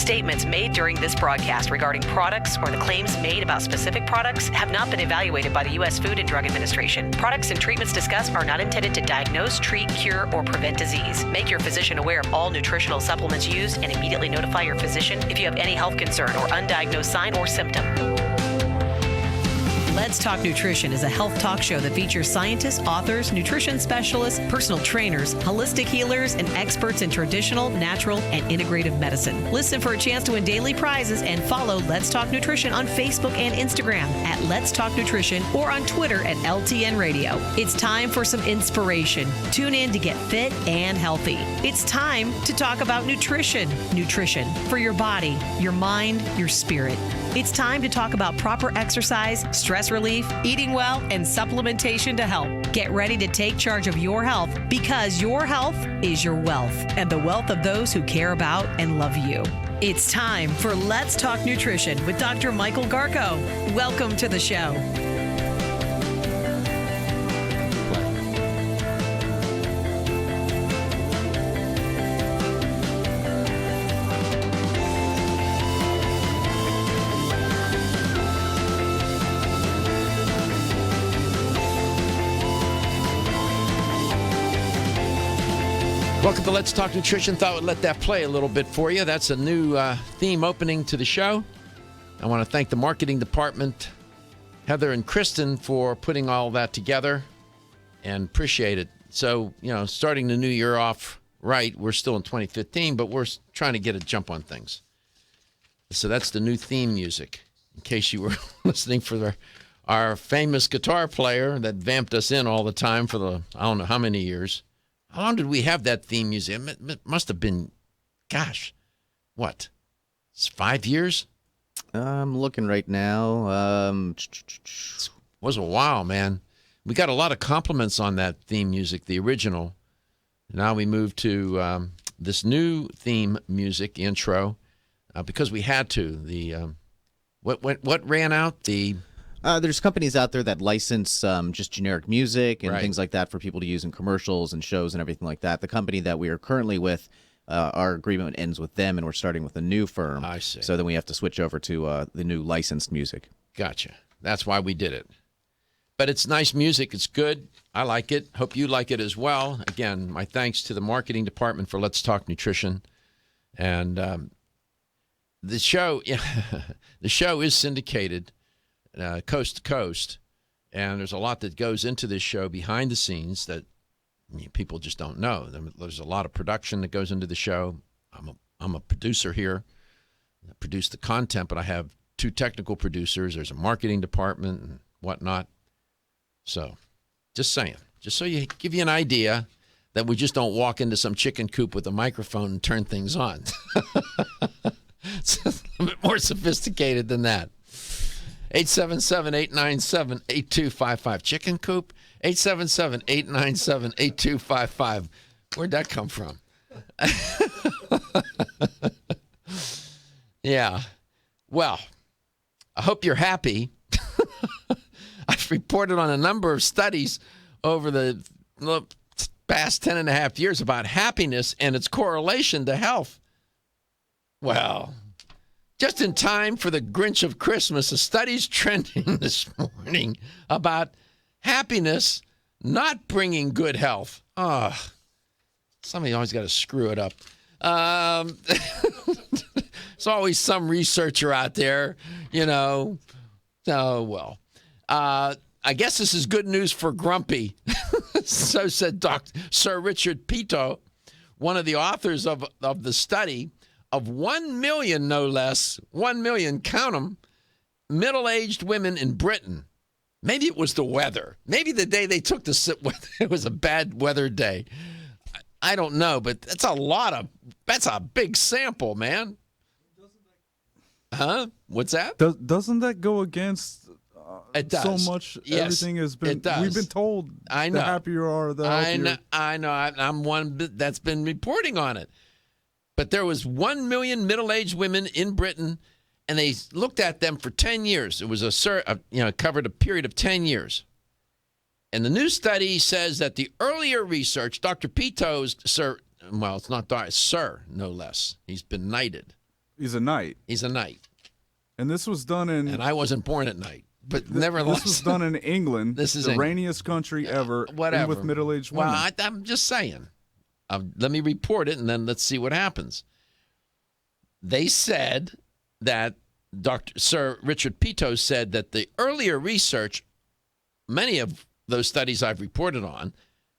Statements made during this broadcast regarding products or the claims made about specific products have not been evaluated by the U.S. Food and Drug Administration. Products and treatments discussed are not intended to diagnose, treat, cure, or prevent disease. Make your physician aware of all nutritional supplements used and immediately notify your physician if you have any health concern or undiagnosed sign or symptom. Let's Talk Nutrition is a health talk show that features scientists, authors, nutrition specialists, personal trainers, holistic healers, and experts in traditional, natural, and integrative medicine. Listen for a chance to win daily prizes and follow Let's Talk Nutrition on Facebook and Instagram at Let's Talk Nutrition or on Twitter at LTN Radio. It's time for some inspiration. Tune in to get fit and healthy. It's time to talk about nutrition. Nutrition for your body, your mind, your spirit. It's time to talk about proper exercise, stress relief, eating well, and supplementation to help. Get ready to take charge of your health because your health is your wealth and the wealth of those who care about and love you. It's time for Let's Talk Nutrition with Dr. Michael Garko. Welcome to the show. Welcome to Let's Talk Nutrition. Thought we'd let that play a little bit for you. That's a new theme opening to the show. I want to thank the marketing department, Heather and Kristen, for putting all that together and appreciate it. So, starting the new year off right, we're still in 2015, but we're trying to get a jump on things. So that's the new theme music, in case you were listening for our famous guitar player that vamped us in all the time for I don't know how many years. How long did we have that theme music? It must have been, it's 5 years? I'm looking right now. It was a while, man. We got a lot of compliments on that theme music, the original. Now we move to this new theme music intro because we had to. What ran out? There's companies out there that license just generic music and things like that for people to use in commercials and shows and everything like that. The company that we are currently with, our agreement ends with them, and we're starting with a new firm. I see. So then we have to switch over to the new licensed music. Gotcha. That's why we did it. But it's nice music. It's good. I like it. Hope you like it as well. Again, my thanks to the marketing department for Let's Talk Nutrition. And the show is syndicated coast to coast, and there's a lot that goes into this show behind the scenes that people just don't know. There's a lot of production that goes into the show. I'm a producer here. I produce the content, but I have two technical producers. There's a marketing department and whatnot. So, just saying, just so you give you an idea that we just don't walk into some chicken coop with a microphone and turn things on. It's a little bit more sophisticated than that. 877-897-8255. Chicken coop? 877-897-8255. Where'd that come from? Yeah. Well, I hope you're happy. I've reported on a number of studies over the past 10 and a half years about happiness and its correlation to health. Well, just in time for the Grinch of Christmas, a study's trending this morning about happiness not bringing good health. Oh, somebody always got to screw it up. There's always some researcher out there, Oh, well. I guess this is good news for Grumpy. So said Sir Richard Pito, one of the authors of the study of 1 million, no less, 1 million, count them, middle-aged women in Britain. Maybe it was the weather. Maybe the day they took it was a bad weather day. I don't know, but that's a big sample, man. Huh? What's that? Doesn't that go against it does. so much? Yes, everything has been. It does. We've been told. I know. The happier you are, the healthier. I know. I'm one that's been reporting on it. But there was 1 million middle-aged women in Britain, and they looked at them for 10 years. It was covered a period of 10 years. And the new study says that the earlier research, Dr. Pito's, it's not Sir, no less. He's been knighted. He's a knight. He's a knight. And this was done in... And I wasn't born at night. But nevertheless... This was done in England. This is the England. rainiest country ever. Whatever. With middle-aged women. Well, I'm just saying. Let me report it, and then let's see what happens. They said that Sir Richard Pito said that the earlier research, many of those studies I've reported on,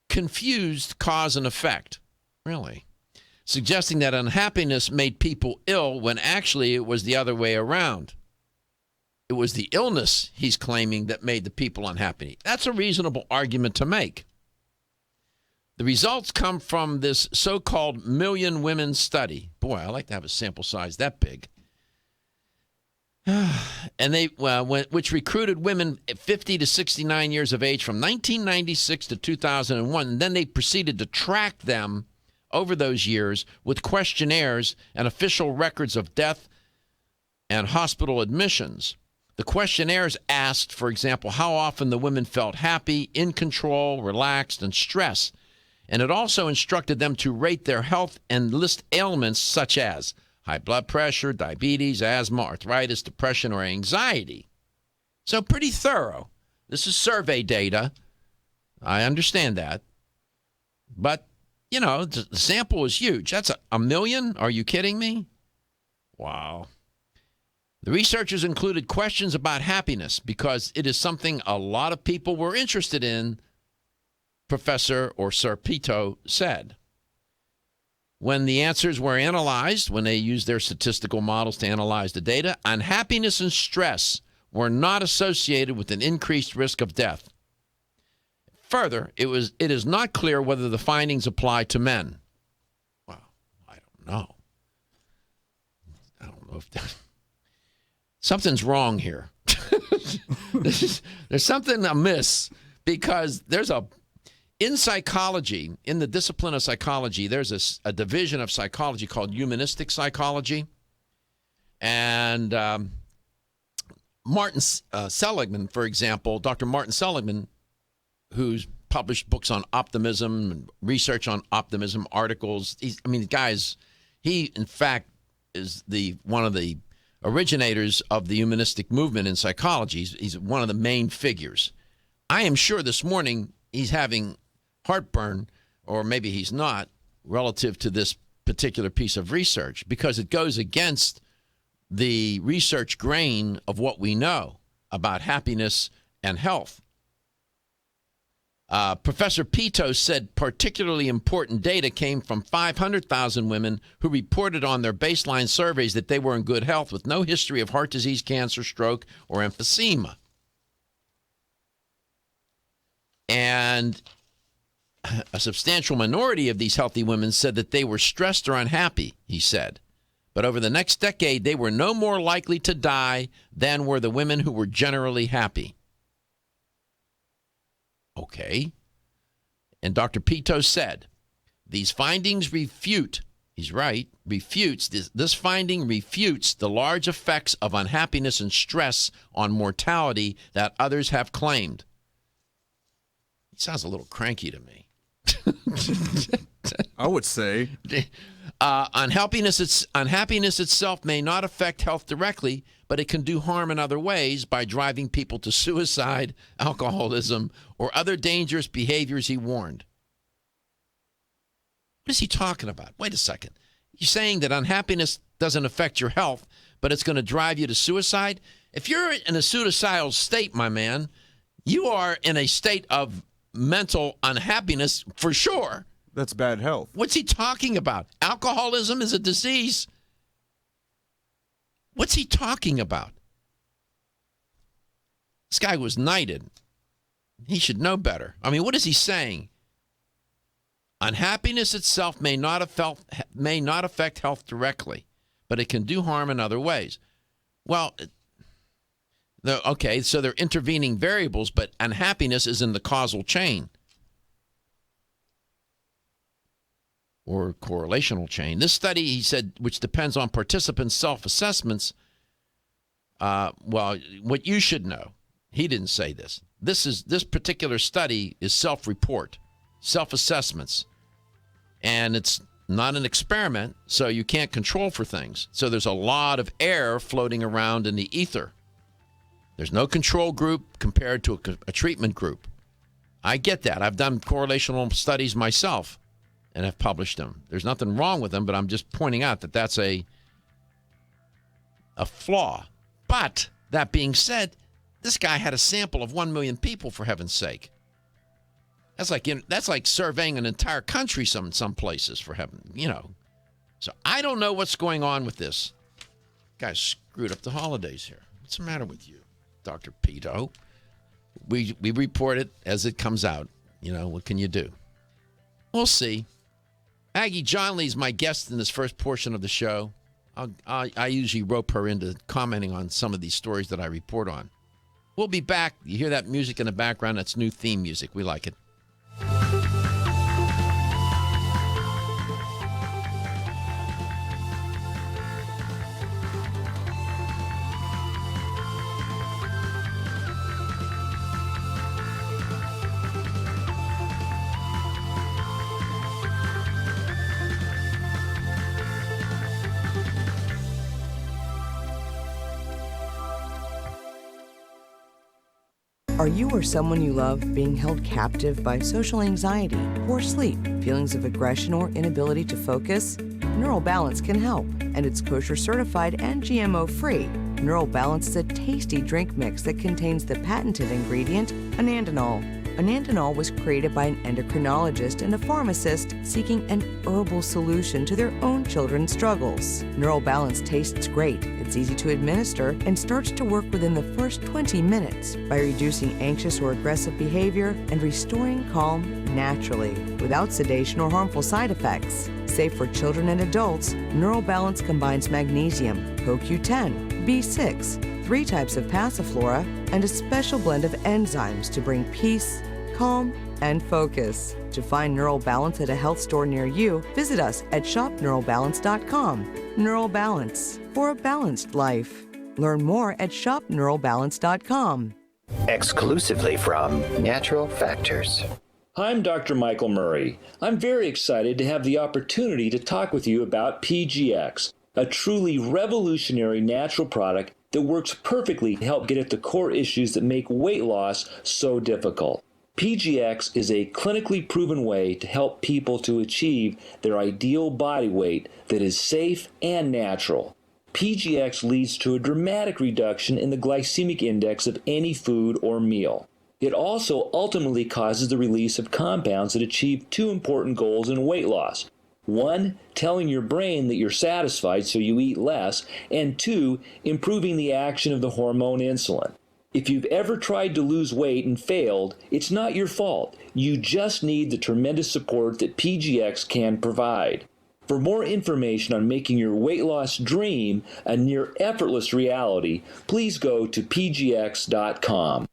confused cause and effect. Really? Suggesting that unhappiness made people ill when actually it was the other way around. It was the illness, he's claiming, that made the people unhappy. That's a reasonable argument to make. The results come from this so-called million women study. Boy, I like to have a sample size that big. And which recruited women 50 to 69 years of age from 1996 to 2001. And then they proceeded to track them over those years with questionnaires and official records of death and hospital admissions. The questionnaires asked, for example, how often the women felt happy, in control, relaxed, and stressed. And it also instructed them to rate their health and list ailments such as high blood pressure, diabetes, asthma, arthritis, depression, or anxiety. So pretty thorough. This is survey data. I understand that. But, you know, the sample is huge. That's a million? Are you kidding me? Wow. The researchers included questions about happiness because it is something a lot of people were interested in, Professor or Sir Pito said. When the answers were analyzed, when they used their statistical models to analyze the data, unhappiness and stress were not associated with an increased risk of death. Further, it is not clear whether the findings apply to men. Well, I don't know. I don't know if something's wrong here. There's something amiss because in psychology, in the discipline of psychology, there's a division of psychology called humanistic psychology. And Martin Seligman, for example, Dr. Martin Seligman, who's published books on optimism and research on optimism, articles. He, in fact, is one of the originators of the humanistic movement in psychology. He's one of the main figures. I am sure this morning he's having heartburn, or maybe he's not, relative to this particular piece of research because it goes against the research grain of what we know about happiness and health. Professor Pito said particularly important data came from 500,000 women who reported on their baseline surveys that they were in good health with no history of heart disease, cancer, stroke, or emphysema. And a substantial minority of these healthy women said that they were stressed or unhappy, he said. But over the next decade, they were no more likely to die than were the women who were generally happy. Okay. And Dr. Pito said, these findings refutes, this finding refutes the large effects of unhappiness and stress on mortality that others have claimed. He sounds a little cranky to me. I would say. Unhappiness itself may not affect health directly, but it can do harm in other ways by driving people to suicide, alcoholism, or other dangerous behaviors, he warned. What is he talking about? Wait a second. You're saying that unhappiness doesn't affect your health, but it's going to drive you to suicide? If you're in a suicidal state, my man, you are in a state of mental unhappiness for sure. That's bad health. What's he talking about? Alcoholism is a disease. What's he talking about? This guy was knighted. He should know better. I mean, what is he saying? Unhappiness itself may not affect health directly, but it can do harm in other ways. Well, okay, so they're intervening variables, but unhappiness is in the causal chain or correlational chain. This study, he said, which depends on participants' self-assessments, well, what you should know, he didn't say this. This particular study is self-report, self-assessments, and it's not an experiment, so you can't control for things. So there's a lot of air floating around in the ether. There's no control group compared to a treatment group. I get that. I've done correlational studies myself and have published them. There's nothing wrong with them, but I'm just pointing out that that's a flaw. But that being said, this guy had a sample of 1 million people, for heaven's sake. That's like surveying an entire country some places, for heaven, So I don't know what's going on with this. Guys screwed up the holidays here. What's the matter with you, Dr. Pito? We report it as it comes out. What can you do? We'll see. Maggie Johnle is my guest in this first portion of the show. I usually rope her into commenting on some of these stories that I report on. We'll be back. You hear that music in the background? That's new theme music. We like it. Are you or someone you love being held captive by social anxiety, poor sleep, feelings of aggression, or inability to focus? Neural Balance can help, and it's kosher certified and GMO free. Neural Balance is a tasty drink mix that contains the patented ingredient, anandinol. Anandinol was created by an endocrinologist and a pharmacist seeking an herbal solution to their own children's struggles. Neural Balance tastes great, it's easy to administer, and starts to work within the first 20 minutes by reducing anxious or aggressive behavior and restoring calm naturally, without sedation or harmful side effects. Safe for children and adults, Neural Balance combines magnesium, CoQ10, B6, 3 types of passiflora, and a special blend of enzymes to bring peace, calm, and focus. To find Neural Balance at a health store near you, visit us at shopneuralbalance.com. Neural Balance, for a balanced life. Learn more at shopneuralbalance.com. Exclusively from Natural Factors. I'm Dr. Michael Murray. I'm very excited to have the opportunity to talk with you about PGX, a truly revolutionary natural product that works perfectly to help get at the core issues that make weight loss so difficult. PGX is a clinically proven way to help people to achieve their ideal body weight that is safe and natural. PGX leads to a dramatic reduction in the glycemic index of any food or meal. It also ultimately causes the release of compounds that achieve 2 important goals in weight loss. 1, telling your brain that you're satisfied so you eat less, and 2, improving the action of the hormone insulin. If you've ever tried to lose weight and failed, it's not your fault. You just need the tremendous support that PGX can provide. For more information on making your weight loss dream a near effortless reality, please go to pgx.com.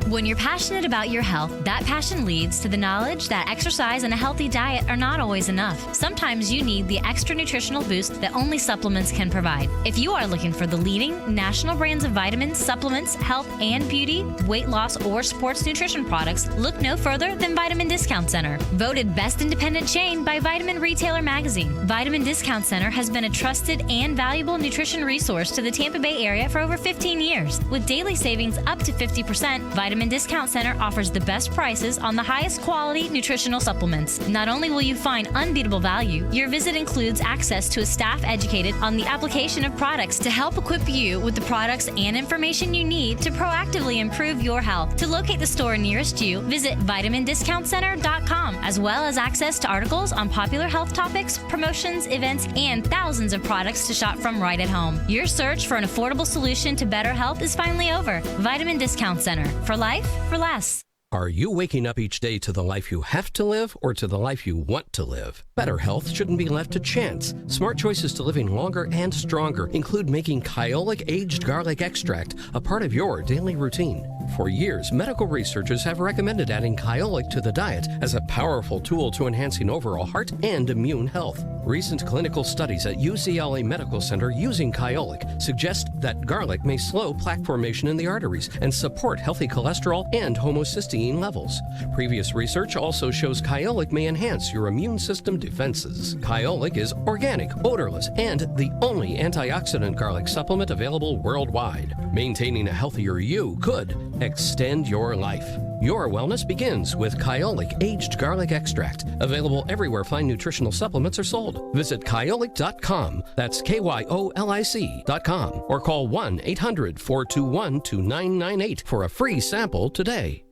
When you're passionate about your health, that passion leads to the knowledge that exercise and a healthy diet are not always enough. Sometimes you need the extra nutritional boost that only supplements can provide. If you are looking for the leading national brands of vitamins, supplements, health and beauty, weight loss, or sports nutrition products, look no further than Vitamin Discount Center. Voted best independent chain by Vitamin Retailer Magazine, Vitamin Discount Center has been a trusted and valuable nutrition resource to the Tampa Bay area for over 15 years. With daily savings up to 50%, Vitamin Discount Center offers the best prices on the highest quality nutritional supplements. Not only will you find unbeatable value, your visit includes access to a staff educated on the application of products to help equip you with the products and information you need to proactively improve your health. To locate the store nearest you, visit vitamindiscountcenter.com, as well as access to articles on popular health topics, promotions, events, and thousands of products to shop from right at home. Your search for an affordable solution to better health is finally over. Vitamin Discount Center. For life, for less. Are you waking up each day to the life you have to live or to the life you want to live? Better health shouldn't be left to chance. Smart choices to living longer and stronger include making Kyolic aged garlic extract a part of your daily routine. For years, medical researchers have recommended adding Kyolic to the diet as a powerful tool to enhancing overall heart and immune health. Recent clinical studies at UCLA Medical Center using Kyolic suggest that garlic may slow plaque formation in the arteries and support healthy cholesterol and homocysteine levels. Previous research also shows Kyolic may enhance your immune system defenses. Kyolic is organic, odorless, and the only antioxidant garlic supplement available worldwide. Maintaining a healthier you could extend your life. Your wellness begins with Kyolic Aged Garlic Extract, available everywhere fine nutritional supplements are sold. Visit Kyolic.com, that's KYOLIC.com, or call 1-800-421-2998 for a free sample today.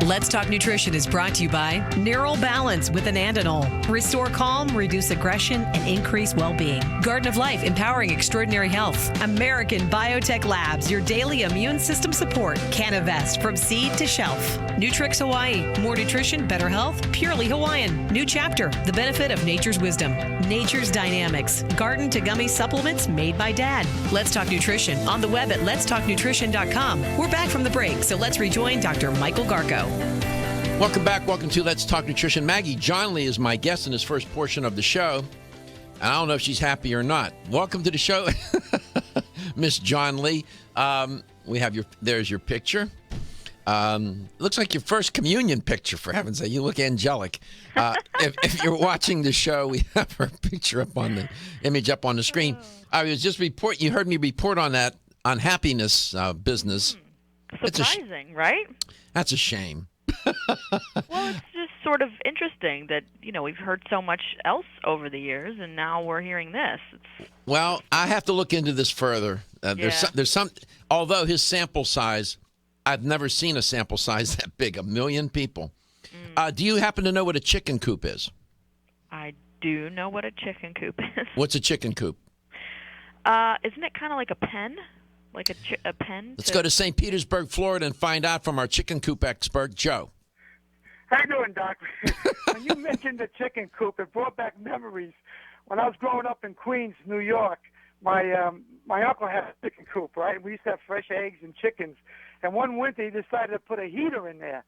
Let's Talk Nutrition is brought to you by Neural Balance with Anandinol. Restore calm, reduce aggression, and increase well-being. Garden of Life, empowering extraordinary health. American Biotech Labs, your daily immune system support. Canavest, from seed to shelf. Nutrix Hawaii, more nutrition, better health, purely Hawaiian. New Chapter, the benefit of nature's wisdom. Nature's Dynamics, garden to gummy supplements made by Dad. Let's Talk Nutrition on the web at letstalknutrition.com. We're back from the break, so let's rejoin Dr. Michael Garko. Welcome back. Welcome to Let's Talk Nutrition. Maggie Johnle is my guest in this first portion of the show. And I don't know if she's happy or not. Welcome to the show, Miss Johnle. We have there's your picture. Looks like your first communion picture, for heaven's sake. You look angelic. If you're watching the show, we have her picture up on the image up on the screen. I was just you heard me report on that unhappiness business. Surprising, right? That's a shame. Well, it's just sort of interesting that, we've heard so much else over the years, and now we're hearing this. Well, I have to look into this further. There's some, although his sample size, I've never seen a sample size that big, 1 million people. Do you happen to know what a chicken coop is? I do know what a chicken coop is. What's a chicken coop? Isn't it kind of like a pen? Like a pen? Let's go to St. Petersburg, Florida, and find out from our chicken coop expert, Joe. How you doing, Doc? When you mentioned the chicken coop, it brought back memories. When I was growing up in Queens, New York, my uncle had a chicken coop, right? We used to have fresh eggs and chickens. And one winter, he decided to put a heater in there.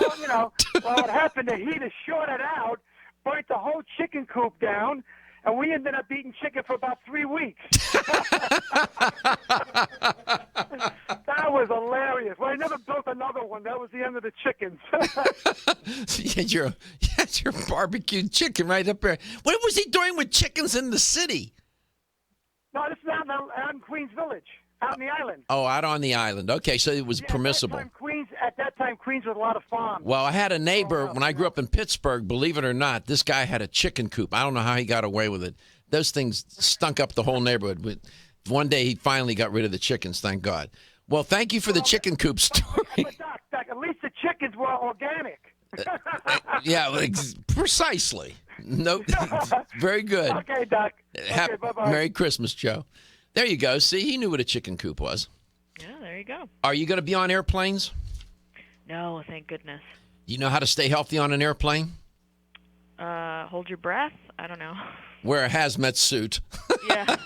Well, what happened, the heater shorted out, burnt the whole chicken coop down, and we ended up eating chicken for about 3 weeks. That was hilarious. Well, I never built another one. That was the end of the chickens. You had your barbecued chicken right up there. What was he doing with chickens in the city? No, this is out in Queens Village, out on the island. Oh, out on the island. Okay, so it was permissible. At that time, Queens was a lot of farms. Well, I had a neighbor when I grew up in Pittsburgh, believe it or not, this guy had a chicken coop. I don't know how he got away with it. Those things stunk up the whole neighborhood. One day he finally got rid of the chickens, thank God. Well, thank you for the chicken coop story. But Doc, at least the chickens were organic. Precisely. No, very good. Okay, Doc. Okay, bye-bye. Merry Christmas, Joe. There you go. See, he knew what a chicken coop was. Yeah, there you go. Are you going to be on airplanes? No, thank goodness. You know how to stay healthy on an airplane? Hold your breath? I don't know. Wear a hazmat suit. Yeah.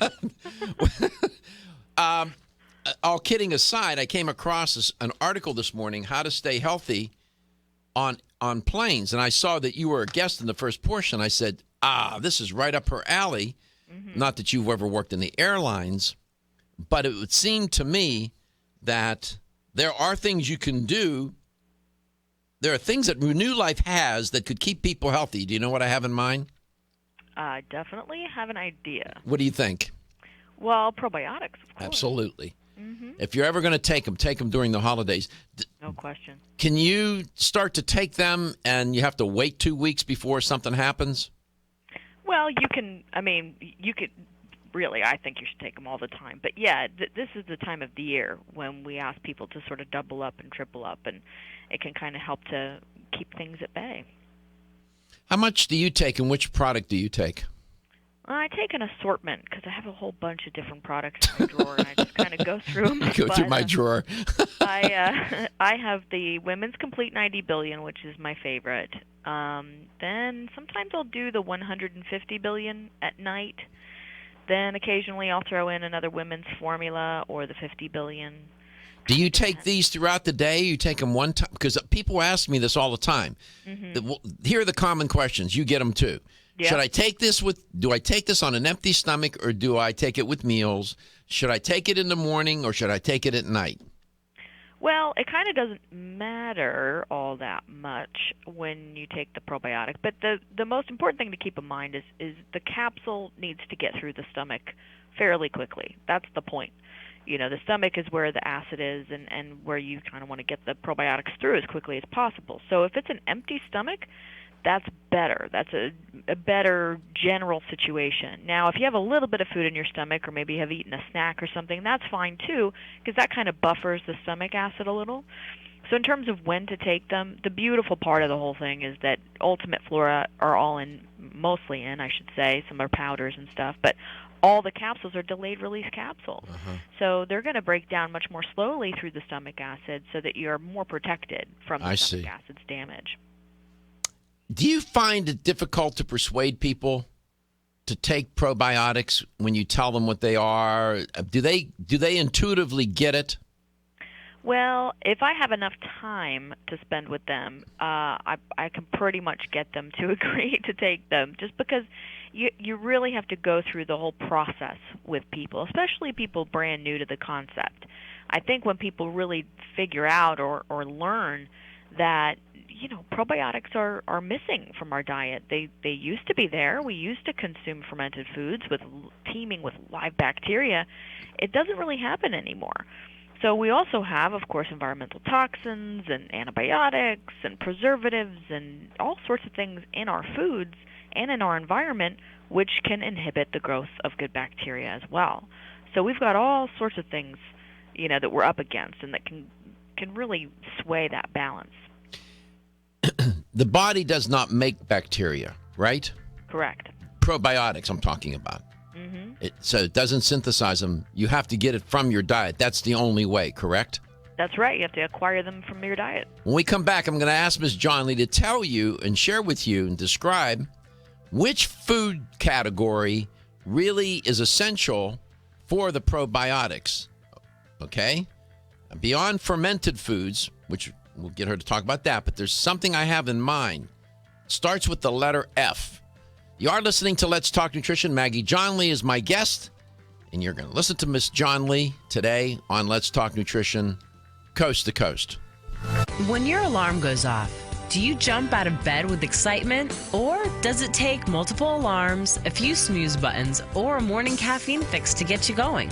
All kidding aside, I came across an article this morning, how to stay healthy on planes. And I saw that you were a guest in the first portion. I said, this is right up her alley. Mm-hmm. Not that you've ever worked in the airlines, but it would seem to me that there are things you can do. There are things that Renew Life has that could keep people healthy. Do you know what I have in mind? I definitely have an idea. What do you think? Well, probiotics, of course. Absolutely. Mm-hmm. If you're ever going to take them during the holidays. No question. Can you start to take them and you have to wait 2 weeks before something happens? Well, you could really, I think you should take them all the time. But yeah, this is the time of the year when we ask people to sort of double up and triple up, and it can kind of help to keep things at bay. How much do you take and which product do you take? I take an assortment because I have a whole bunch of different products in my drawer, and I just kind of go through them. Go through my drawer. I have the Women's Complete 90 Billion, which is my favorite. Then sometimes I'll do the 150 billion at night. Then occasionally I'll throw in another women's formula or the 50 billion. Do you take these throughout the day? You take them one time? Because people ask me this all the time. Mm-hmm. Here are the common questions. You get them too. Yep. Should I take this do I take this on an empty stomach, or do I take it with meals? Should I take it in the morning, or should I take it at night? Well, it kind of doesn't matter all that much when you take the probiotic. But the most important thing to keep in mind is the capsule needs to get through the stomach fairly quickly. That's the point. The stomach is where the acid is and where you kind of want to get the probiotics through as quickly as possible. So if it's an empty stomach, that's better. That's a better general situation. Now, if you have a little bit of food in your stomach, or maybe you have eaten a snack or something, that's fine too, because that kind of buffers the stomach acid a little. So in terms of when to take them, the beautiful part of the whole thing is that Ultimate Flora are all in, mostly in, I should say. Some are powders and stuff, but all the capsules are delayed release capsules. Uh-huh. So they're going to break down much more slowly through the stomach acid so that you're more protected from the stomach acid's damage. Do you find it difficult to persuade people to take probiotics when you tell them what they are? Do they intuitively get it? Well, if I have enough time to spend with them, I can pretty much get them to agree to take them, just because you really have to go through the whole process with people, especially people brand new to the concept. I think when people really figure out or learn that probiotics are missing from our diet. They used to be there. We used to consume fermented foods teeming with live bacteria. It doesn't really happen anymore. So we also have, of course, environmental toxins and antibiotics and preservatives and all sorts of things in our foods and in our environment which can inhibit the growth of good bacteria as well. So we've got all sorts of things, that we're up against and that can really sway that balance. The body does not make bacteria, right? Correct. Probiotics I'm talking about. Mm-hmm. So it doesn't synthesize them. You have to get it from your diet. That's the only way, correct? That's right. You have to acquire them from your diet. When we come back, I'm going to ask Ms. Johnle to tell you and share with you and describe which food category really is essential for the probiotics, okay? Beyond fermented foods, which we'll get her to talk about that, but there's something I have in mind. It starts with the letter F. You are listening to Let's Talk Nutrition. Maggie Johnle is my guest, and you're going to listen to Miss Johnle today on Let's Talk Nutrition, coast to coast. When your alarm goes off, do you jump out of bed with excitement, or does it take multiple alarms, a few snooze buttons, or a morning caffeine fix to get you going?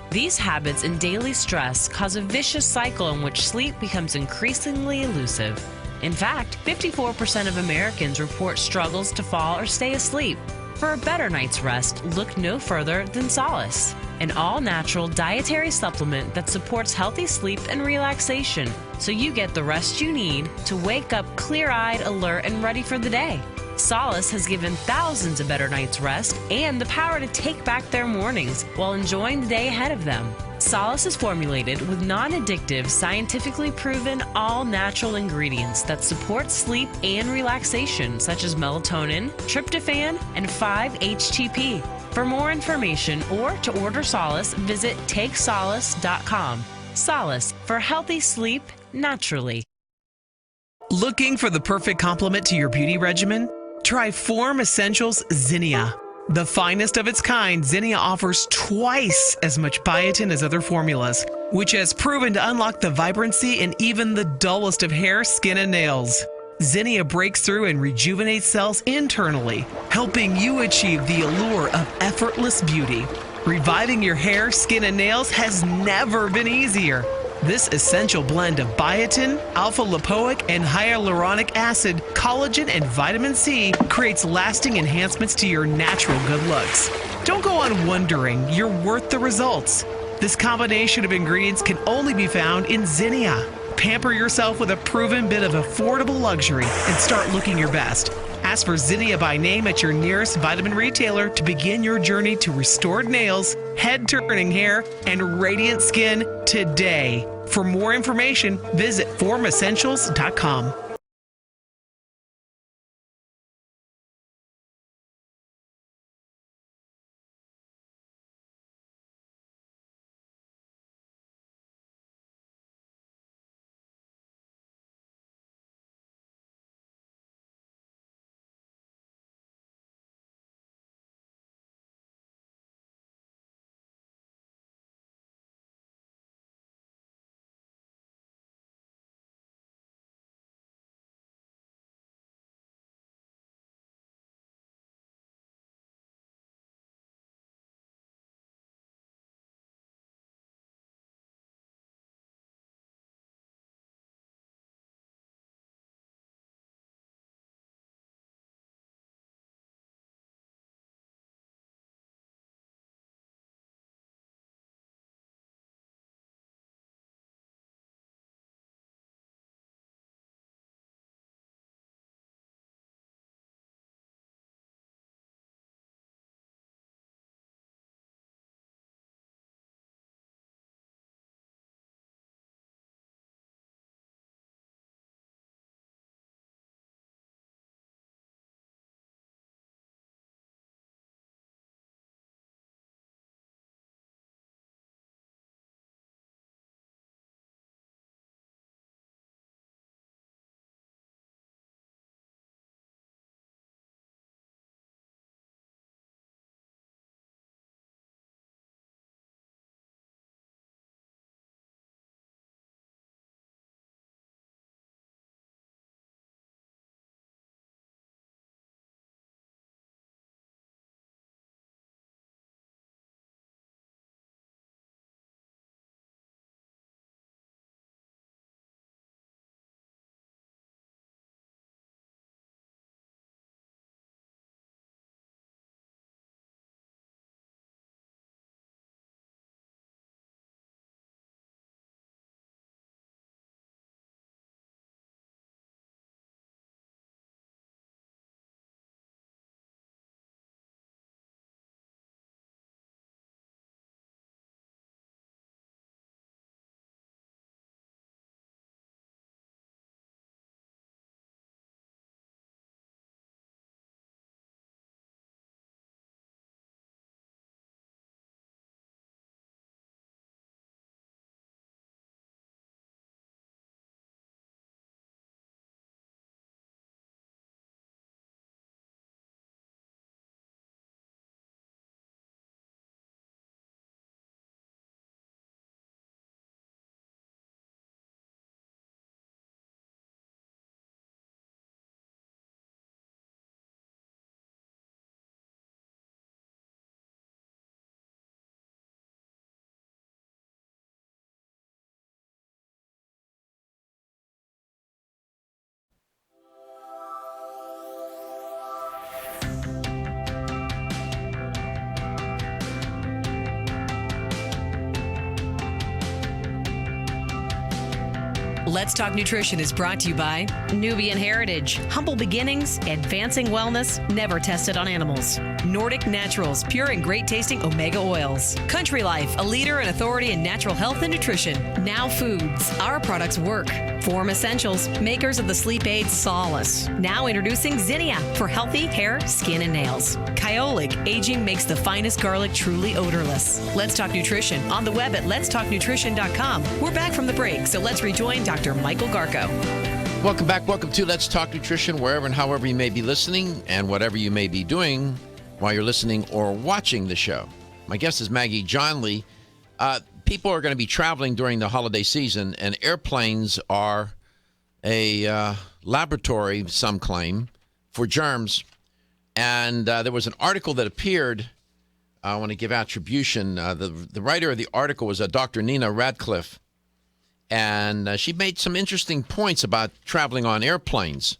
These habits and daily stress cause a vicious cycle in which sleep becomes increasingly elusive. In fact, 54% of Americans report struggles to fall or stay asleep. For a better night's rest, look no further than Solace, an all-natural dietary supplement that supports healthy sleep and relaxation, so you get the rest you need to wake up clear-eyed, alert, and ready for the day. Solace has given thousands a better night's rest and the power to take back their mornings while enjoying the day ahead of them. Solace is formulated with non-addictive, scientifically proven, all-natural ingredients that support sleep and relaxation, such as melatonin, tryptophan, and 5-HTP. For more information or to order Solace, visit takesolace.com. Solace, for healthy sleep naturally. Looking for the perfect complement to your beauty regimen? Try Form Essentials Zinnia. The finest of its kind, Zinnia offers twice as much biotin as other formulas, which has proven to unlock the vibrancy in even the dullest of hair, skin, and nails. Zinnia breaks through and rejuvenates cells internally, helping you achieve the allure of effortless beauty. Reviving your hair, skin, and nails has never been easier. This essential blend of biotin, alpha-lipoic, and hyaluronic acid, collagen, and vitamin C creates lasting enhancements to your natural good looks. Don't go on wondering. You're worth the results. This combination of ingredients can only be found in Zinnia. Pamper yourself with a proven bit of affordable luxury and start looking your best. Ask for Zinnia by name at your nearest vitamin retailer to begin your journey to restored nails, head-turning hair, and radiant skin today. For more information, visit formessentials.com. Let's Talk Nutrition is brought to you by Nubian Heritage, humble beginnings, advancing wellness, never tested on animals. Nordic Naturals, pure and great tasting omega oils. Country Life, a leader and authority in natural health and nutrition. Now Foods, our products work. Form Essentials, makers of the sleep aid Solace. Now introducing Zinnia for healthy hair, skin, and nails. Kyolic, aging makes the finest garlic truly odorless. Let's Talk Nutrition on the web at letstalknutrition.com. We're back from the break, so let's rejoin Dr. Michael Garko. Welcome back. Welcome to Let's Talk Nutrition, wherever and however you may be listening and whatever you may be doing while you're listening or watching the show. My guest is Maggie Johnle. People are going to be traveling during the holiday season, and airplanes are a laboratory, some claim, for germs. And there was an article that appeared. I want to give attribution. The writer of the article was Dr. Nina Radcliffe. And she made some interesting points about traveling on airplanes.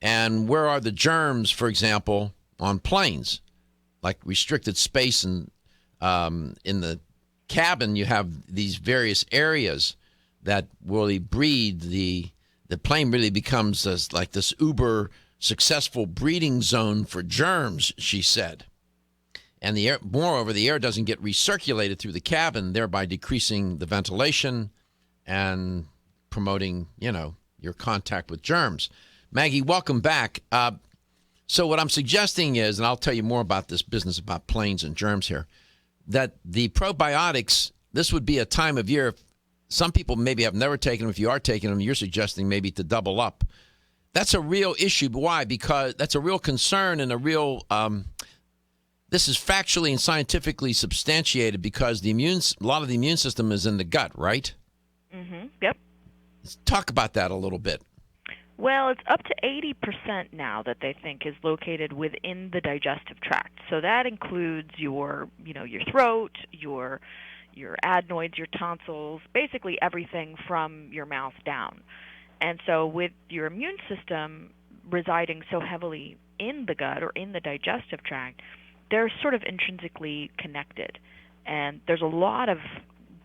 And where are the germs, for example, on planes? Like restricted space and in the cabin, you have these various areas that really breed the plane really becomes like this uber successful breeding zone for germs, she said. And the air, moreover, the air doesn't get recirculated through the cabin, thereby decreasing the ventilation and promoting, your contact with germs. Maggie, welcome back. So what I'm suggesting is, and I'll tell you more about this business about planes and germs here, that the probiotics, this would be a time of year, some people maybe have never taken them. If you are taking them, you're suggesting maybe to double up. That's a real issue. Why? Because that's a real concern and a real... this is factually and scientifically substantiated because a lot of the immune system is in the gut, right? Mm-hmm. Yep. Let's talk about that a little bit. Well, it's up to 80% now that they think is located within the digestive tract. So that includes your throat, your adenoids, your tonsils, basically everything from your mouth down. And so with your immune system residing so heavily in the gut or in the digestive tract, they're sort of intrinsically connected. And there's a lot of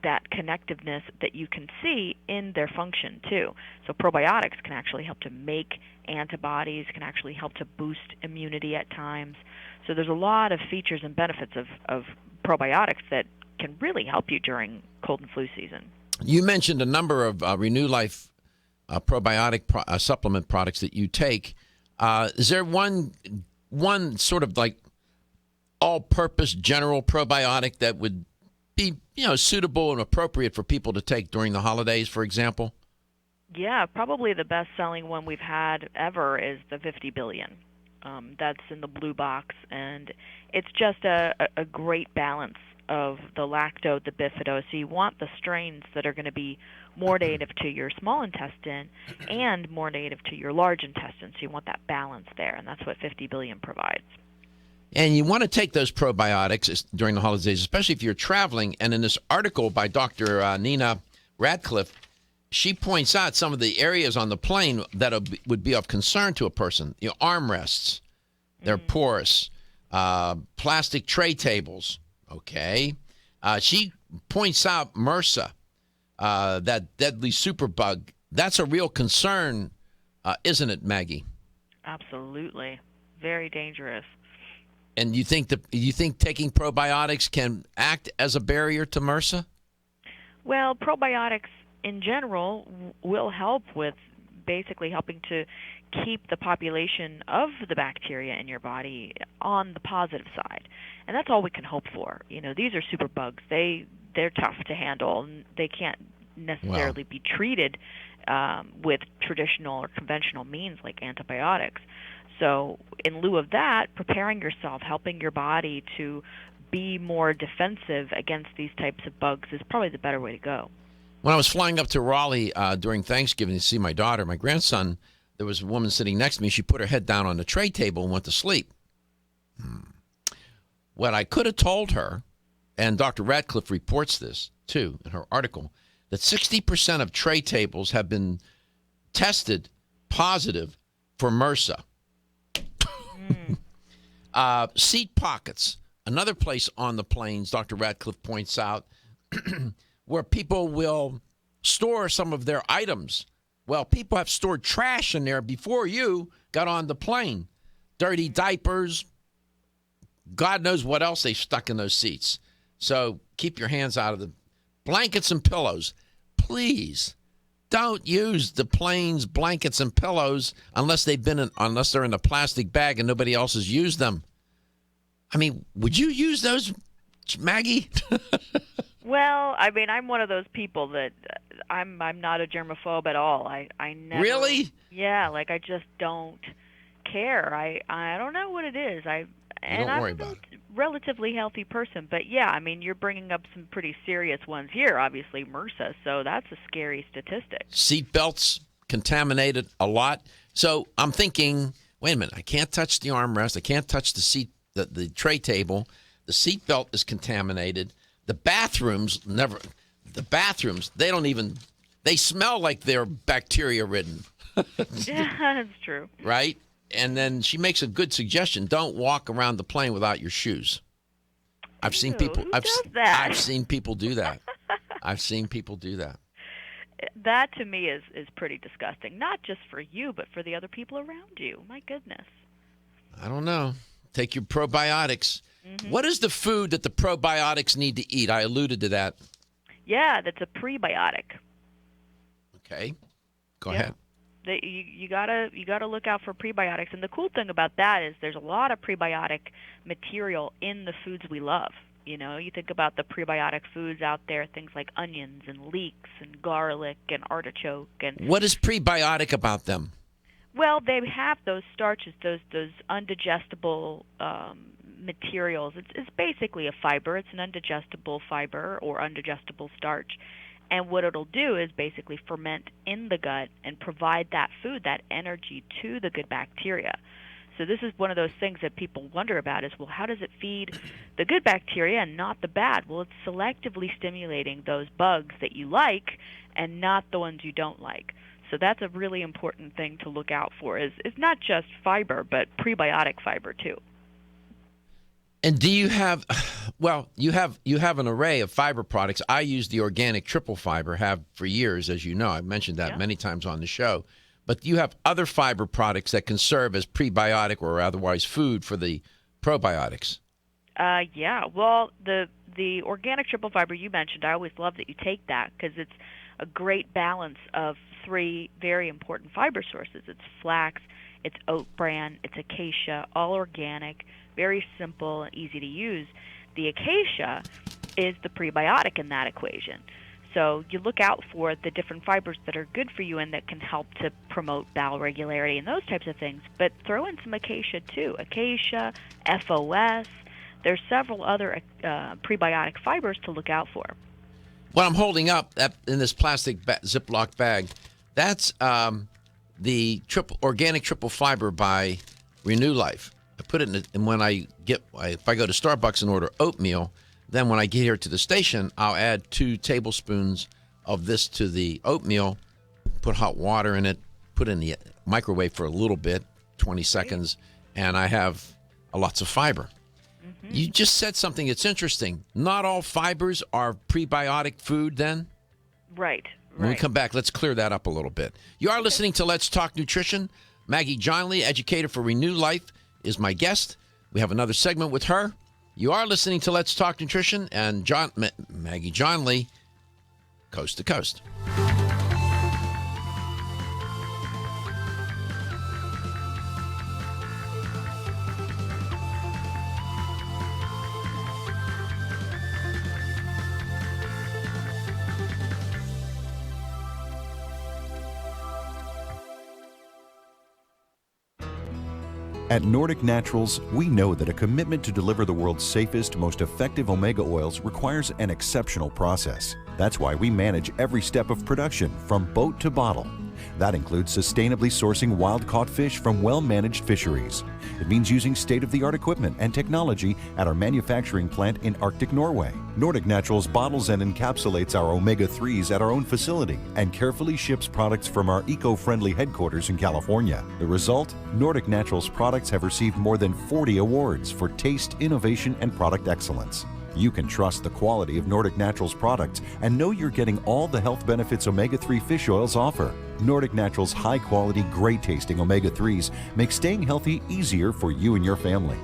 that connectiveness that you can see in their function too. So probiotics can actually help to make antibodies, can actually help to boost immunity at times. So there's a lot of features and benefits of probiotics that can really help you during cold and flu season. You mentioned a number of Renew Life probiotic supplement products that you take. Is there one sort of like all-purpose general probiotic that would be, suitable and appropriate for people to take during the holidays, for example? Yeah, probably the best-selling one we've had ever is the 50 billion. That's in the blue box, and it's just a great balance of the lacto, the bifido. So you want the strains that are going to be more native to your small intestine and more native to your large intestine. So you want that balance there, and that's what 50 billion provides. And you want to take those probiotics during the holidays, especially if you're traveling. And in this article by Dr. Nina Radcliffe, she points out some of the areas on the plane that would be of concern to a person. Armrests, they're porous, plastic tray tables. Okay. She points out MRSA, that deadly superbug. That's a real concern, isn't it, Maggie? Absolutely. Very dangerous. And you think taking probiotics can act as a barrier to MRSA? Well, probiotics in general will help with basically helping to keep the population of the bacteria in your body on the positive side. And that's all we can hope for. These are superbugs. They're tough to handle, and they can't necessarily be treated with traditional or conventional means like antibiotics. So in lieu of that, preparing yourself, helping your body to be more defensive against these types of bugs is probably the better way to go. When I was flying up to Raleigh during Thanksgiving to see my daughter, my grandson, there was a woman sitting next to me. She put her head down on the tray table and went to sleep. What I could have told her, and Dr. Radcliffe reports this too in her article, that 60% of tray tables have been tested positive for MRSA. Seat pockets, another place on the planes, Dr. Radcliffe points out, where people will store some of their items. Well, people have stored trash in there before you got on the plane. Dirty diapers, God knows what else they stuck in those seats. So keep your hands out of the blankets and pillows. Please don't use the plane's blankets and pillows unless they're in a plastic bag and nobody else has used them. I mean, would you use those, Maggie? Well, I mean, I'm one of those people that I'm not a germaphobe at all. I never. Really? Yeah, like I just don't care. I don't know what it is. Don't worry about it. Relatively healthy person, but yeah, I mean, you're bringing up some pretty serious ones here. Obviously, MRSA, so that's a scary statistic. Seat belts contaminated a lot. So I'm thinking, wait a minute, I can't touch the armrest, I can't touch the seat, the tray table. The seat belt is contaminated. The bathrooms, they smell like they're bacteria ridden. Yeah, that's true. Right? And then she makes a good suggestion. Don't walk around the plane without your shoes. I've seen people do that. I've seen people do that. That to me is pretty disgusting. Not just for you, but for the other people around you. My goodness. I don't know. Take your probiotics. Mm-hmm. What is the food that the probiotics need to eat? I alluded to that. Yeah, that's a prebiotic. Okay. Go ahead. You gotta look out for prebiotics, and the cool thing about that is there's a lot of prebiotic material in the foods we love. You know, you think about the prebiotic foods out there, things like onions and leeks and garlic and artichoke. And what is prebiotic about them? Well, they have those starches, those undigestible materials. It's basically a fiber. It's an undigestible fiber or undigestible starch. And what it'll do is basically ferment in the gut and provide that food, that energy to the good bacteria. So this is one of those things that people wonder about is, well, how does it feed the good bacteria and not the bad? Well, it's selectively stimulating those bugs that you like and not the ones you don't like. So that's a really important thing to look out for is not just fiber, but prebiotic fiber too. And do you have, well, you have an array of fiber products. I use the organic triple fiber, have for years, as you know. I've mentioned that many times on the show. But you have other fiber products that can serve as prebiotic or otherwise food for the probiotics. Yeah. Well, the organic triple fiber you mentioned, I always love that you take that because it's a great balance of three very important fiber sources. It's flax, it's oat bran, it's acacia, all organic, very simple and easy to use. The acacia is the prebiotic in that equation. So you look out for the different fibers that are good for you and that can help to promote bowel regularity and those types of things. But throw in some acacia too. Acacia, FOS. There's several other prebiotic fibers to look out for. What I'm holding up in this plastic Ziploc bag, that's the organic triple fiber by Renew Life. I put it in, and when if I go to Starbucks and order oatmeal, then when I get here to the station, I'll add 2 tablespoons of this to the oatmeal, put hot water in it, put it in the microwave for a little bit, 20 seconds, and I have lots of fiber. Mm-hmm. You just said something that's interesting. Not all fibers are prebiotic food then? Right. When we come back, let's clear that up a little bit. You are listening to Let's Talk Nutrition. Maggie Johnle, educator for Renew Life, is my guest. We have another segment with her. You are listening to Let's Talk Nutrition and Maggie Johnle, Coast to Coast. At Nordic Naturals, we know that a commitment to deliver the world's safest, most effective omega oils requires an exceptional process. That's why we manage every step of production from boat to bottle. That includes sustainably sourcing wild-caught fish from well-managed fisheries. It means using state-of-the-art equipment and technology at our manufacturing plant in Arctic Norway. Nordic Naturals bottles and encapsulates our omega-3s at our own facility and carefully ships products from our eco-friendly headquarters in California. The result? Nordic Naturals products have received more than 40 awards for taste, innovation, and product excellence. You can trust the quality of Nordic Naturals products and know you're getting all the health benefits omega-3 fish oils offer. Nordic Naturals' high-quality, great-tasting omega-3s make staying healthy easier for you and your family.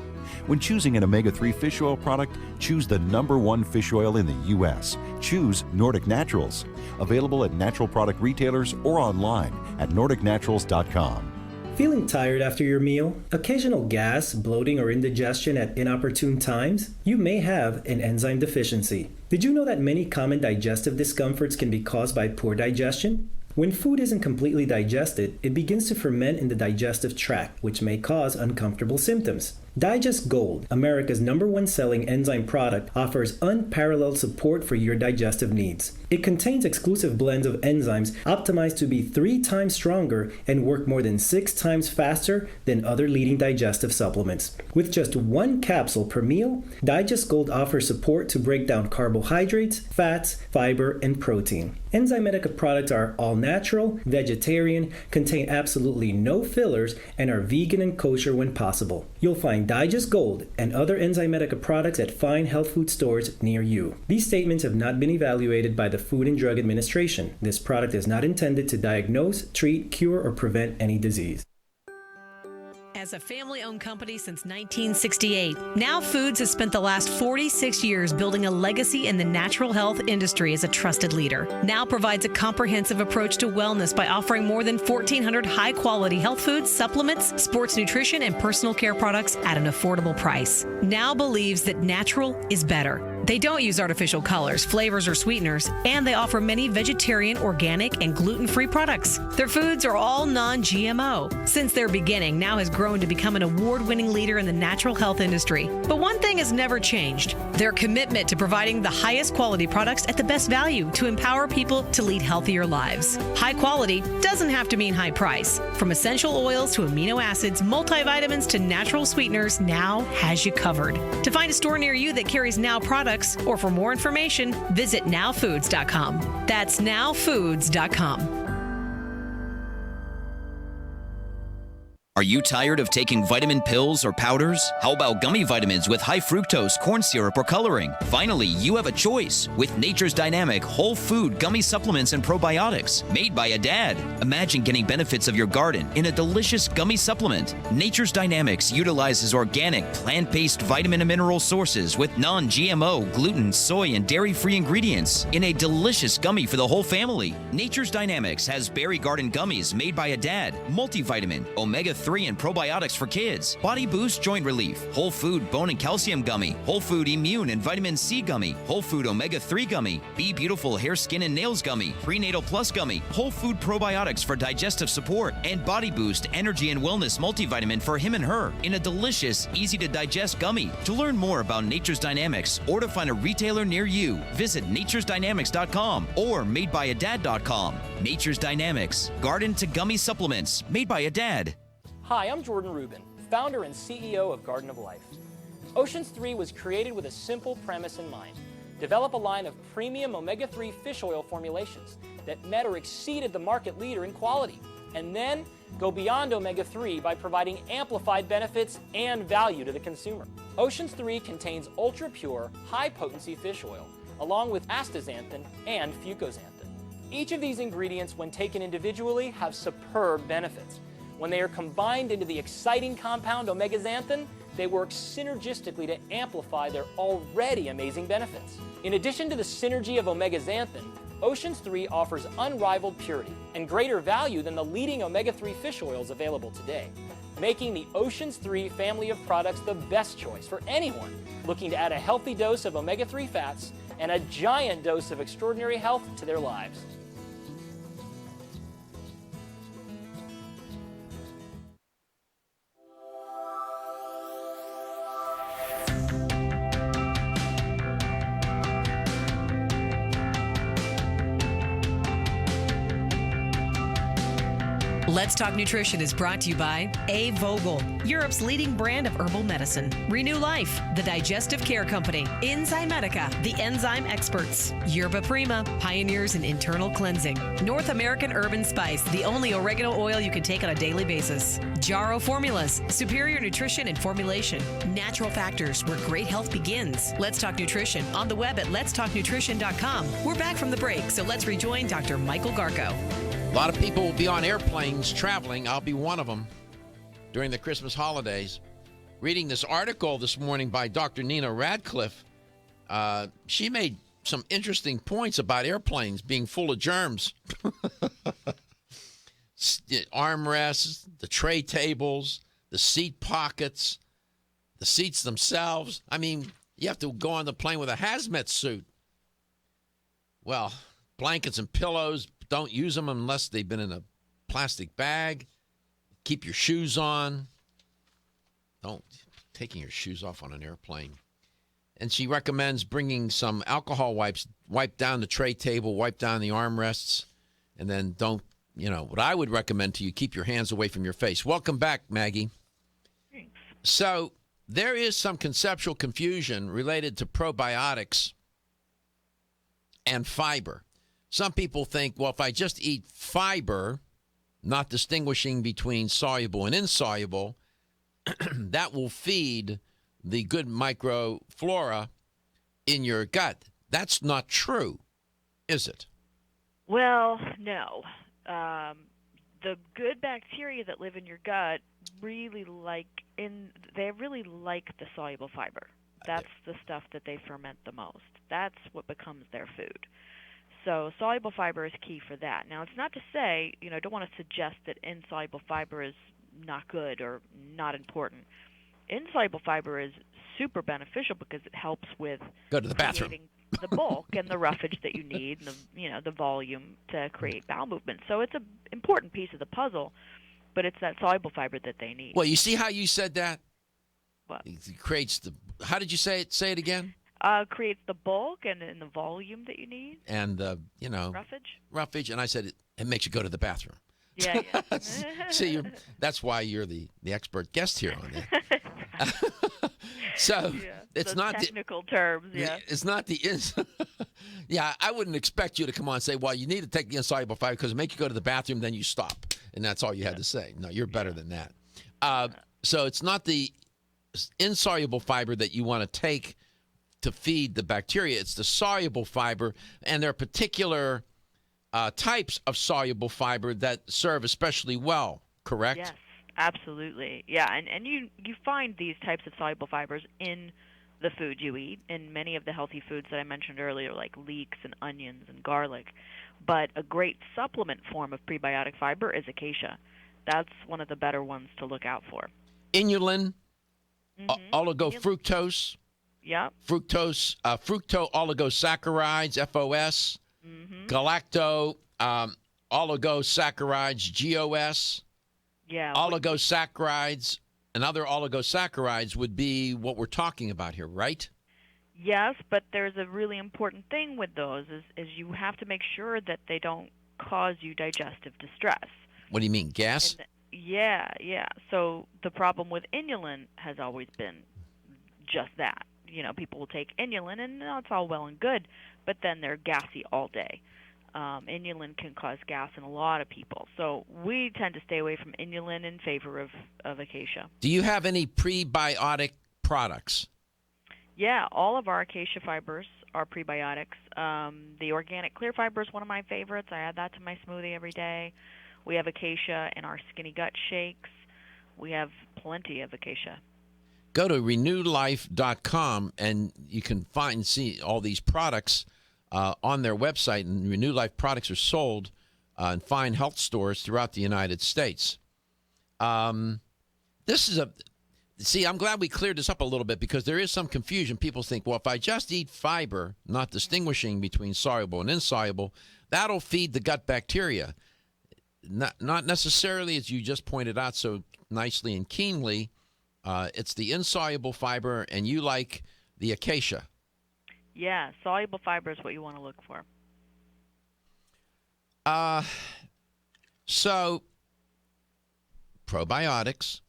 When choosing an omega-3 fish oil product, choose the #1 fish oil in the U.S. Choose Nordic Naturals. Available at natural product retailers or online at nordicnaturals.com. Feeling tired after your meal? Occasional gas, bloating, or indigestion at inopportune times? You may have an enzyme deficiency. Did you know that many common digestive discomforts can be caused by poor digestion? When food isn't completely digested, it begins to ferment in the digestive tract, which may cause uncomfortable symptoms. Digest Gold, America's #1 selling enzyme product, offers unparalleled support for your digestive needs. It contains exclusive blends of enzymes optimized to be 3 times stronger and work more than 6 times faster than other leading digestive supplements. With just 1 capsule per meal, Digest Gold offers support to break down carbohydrates, fats, fiber, and protein. Enzymatica products are all natural, vegetarian, contain absolutely no fillers, and are vegan and kosher when possible. You'll find find Digest Gold and other Enzymedica products at fine health food stores near you. These statements have not been evaluated by the Food and Drug Administration. This product is not intended to diagnose, treat, cure, or prevent any disease. As a family-owned company since 1968, Now Foods has spent the last 46 years building a legacy in the natural health industry as a trusted leader. Now provides a comprehensive approach to wellness by offering more than 1,400 high-quality health foods, supplements, sports nutrition, and personal care products at an affordable price. Now believes that natural is better. They don't use artificial colors, flavors, or sweeteners, and they offer many vegetarian, organic, and gluten-free products. Their foods are all non-GMO. Since their beginning, Now has grown to become an award-winning leader in the natural health industry. But one thing has never changed: their commitment to providing the highest quality products at the best value to empower people to lead healthier lives. High quality doesn't have to mean high price. From essential oils to amino acids, multivitamins to natural sweeteners, Now has you covered. To find a store near you that carries Now products, or for more information, visit nowfoods.com. That's nowfoods.com. Are you tired of taking vitamin pills or powders? How about gummy vitamins with high fructose, corn syrup, or coloring? Finally, you have a choice with Nature's Dynamic whole food gummy supplements and probiotics made by a dad. Imagine getting benefits of your garden in a delicious gummy supplement. Nature's Dynamics utilizes organic, plant-based vitamin and mineral sources with non-GMO, gluten, soy, and dairy-free ingredients in a delicious gummy for the whole family. Nature's Dynamics has berry garden gummies made by a dad, multivitamin, omega-3 and probiotics for kids, body boost joint relief, whole food bone and calcium gummy, whole food immune and vitamin C gummy, whole food omega-3 gummy, Be Beautiful hair, skin, and nails gummy, prenatal plus gummy, whole food probiotics for digestive support, and body boost energy and wellness multivitamin for him and her in a delicious, easy to digest gummy. To learn more about Nature's Dynamics or to find a retailer near you, visit naturesdynamics.com or madebyadad.com. Nature's Dynamics, garden to gummy supplements made by a dad. Hi, I'm Jordan Rubin, founder and CEO of Garden of Life. Oceans 3 was created with a simple premise in mind: develop a line of premium omega-3 fish oil formulations that met or exceeded the market leader in quality, and then go beyond omega-3 by providing amplified benefits and value to the consumer. Oceans 3 contains ultra-pure, high-potency fish oil, along with astaxanthin and fucoxanthin. Each of these ingredients, when taken individually, have superb benefits. When they are combined into the exciting compound omega-xanthin, they work synergistically to amplify their already amazing benefits. In addition to the synergy of omega-xanthin, Oceans 3 offers unrivaled purity and greater value than the leading omega-3 fish oils available today, making the Oceans 3 family of products the best choice for anyone looking to add a healthy dose of omega-3 fats and a giant dose of extraordinary health to their lives. Let's Talk Nutrition is brought to you by A. Vogel, Europe's leading brand of herbal medicine. Renew Life, the digestive care company. Enzymedica, the enzyme experts. Yerba Prima, pioneers in internal cleansing. North American Herb and Spice, the only oregano oil you can take on a daily basis. Jarrow Formulas, superior nutrition and formulation. Natural Factors, where great health begins. Let's Talk Nutrition on the web at letstalknutrition.com. We're back from the break, so let's rejoin Dr. Michael Garko. A lot of people will be on airplanes traveling. I'll be one of them during the Christmas holidays. Reading this article this morning by Dr. Nina Radcliffe, she made some interesting points about airplanes being full of germs. Armrests, the tray tables, the seat pockets, the seats themselves. I mean, you have to go on the plane with a hazmat suit. Well, blankets and pillows, don't use them unless they've been in a plastic bag. Keep your shoes on. Don't taking your shoes off on an airplane. And she recommends bringing some alcohol wipes, wipe down the tray table, wipe down the armrests, and then don't, what I would recommend to you, keep your hands away from your face. Welcome back, Maggie. Thanks. So there is some conceptual confusion related to probiotics and fiber. Some people think, well, if I just eat fiber, not distinguishing between soluble and insoluble, that will feed the good microflora in your gut. That's not true, is it? Well, no. The good bacteria that live in your gut really like the soluble fiber. That's the stuff that they ferment the most. That's what becomes their food. So soluble fiber is key for that. Now, it's not to say, I don't want to suggest that insoluble fiber is not good or not important. Insoluble fiber is super beneficial because it helps with go to the bathroom. Creating the bulk and the roughage that you need, and the volume to create bowel movement. So it's an important piece of the puzzle, but it's that soluble fiber that they need. Well, you see how you said that? What? It creates the. How did you say it? Say it again. Creates the bulk and the volume that you need. And roughage. And I said it makes you go to the bathroom. Yeah. See, that's why you're the expert guest here on it. So it's not technical terms. Yeah, it's not the. Yeah, I wouldn't expect you to come on and say, "Well, you need to take the insoluble fiber because it makes you go to the bathroom, then you stop," and that's all you had to say. No, you're better than that. So it's not the insoluble fiber that you want to take to feed the bacteria. It's the soluble fiber, and there are particular types of soluble fiber that serve especially well, correct? Yes, absolutely. Yeah, and you find these types of soluble fibers in the food you eat, in many of the healthy foods that I mentioned earlier, like leeks and onions and garlic. But a great supplement form of prebiotic fiber is acacia. That's one of the better ones to look out for. Inulin, oligofructose. Yeah. Fructose, fructo-oligosaccharides, FOS, galacto oligosaccharides, GOS. Yeah. Oligosaccharides and other oligosaccharides would be what we're talking about here, right? Yes, but there's a really important thing with those is you have to make sure that they don't cause you digestive distress. What do you mean, gas? Yeah. So the problem with inulin has always been just that. People will take inulin, and it's all well and good, but then they're gassy all day. Inulin can cause gas in a lot of people. So we tend to stay away from inulin in favor of acacia. Do you have any prebiotic products? Yeah, all of our acacia fibers are prebiotics. The organic clear fiber is one of my favorites. I add that to my smoothie every day. We have acacia in our skinny gut shakes. We have plenty of acacia. Go to renewlife.com and you can see all these products on their website. And Renew Life products are sold in fine health stores throughout the United States. I'm glad we cleared this up a little bit because there is some confusion. People think, well, if I just eat fiber, not distinguishing between soluble and insoluble, that'll feed the gut bacteria. Not necessarily, as you just pointed out so nicely and keenly. It's the insoluble fiber, and you like the acacia. Yeah, soluble fiber is what you want to look for. So, probiotics,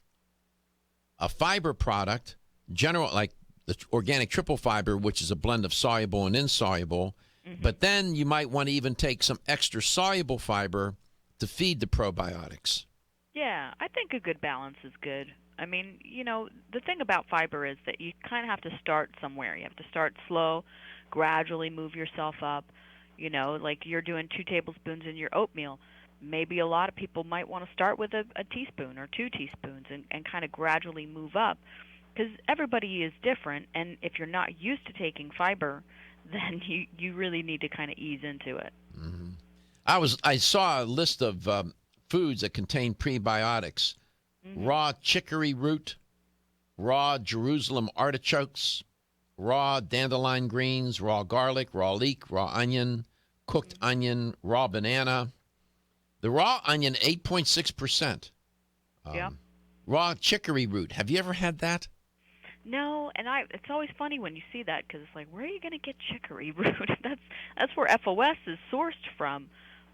a fiber product, like the organic triple fiber, which is a blend of soluble and insoluble, but then you might want to even take some extra soluble fiber to feed the probiotics. Yeah, I think a good balance is good. I mean, the thing about fiber is that you kind of have to start somewhere. You have to start slow, gradually move yourself up. Like you're doing 2 tablespoons in your oatmeal. Maybe a lot of people might want to start with a teaspoon or 2 teaspoons and kind of gradually move up because everybody is different. And if you're not used to taking fiber, then you really need to kind of ease into it. Mm-hmm. I saw a list of foods that contain prebiotics. Raw chicory root, raw Jerusalem artichokes, raw dandelion greens, raw garlic, raw leek, raw onion, cooked onion, raw banana. The raw onion, 8.6%. Yeah. Raw chicory root. Have you ever had that? No, and it's always funny when you see that because it's like, where are you going to get chicory root? That's where FOS is sourced from.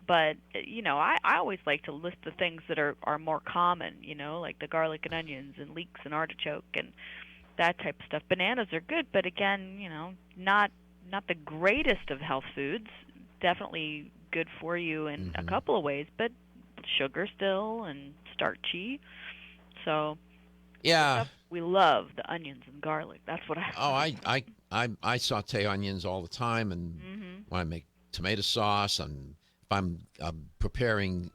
But, I always like to list the things that are more common, like the garlic and onions and leeks and artichoke and that type of stuff. Bananas are good, but again, not the greatest of health foods. Definitely good for you in a couple of ways, but sugar still and starchy. So Yeah. We love the onions and garlic. That's what I. Oh, I saute onions all the time, and when I make tomato sauce, and if I'm preparing,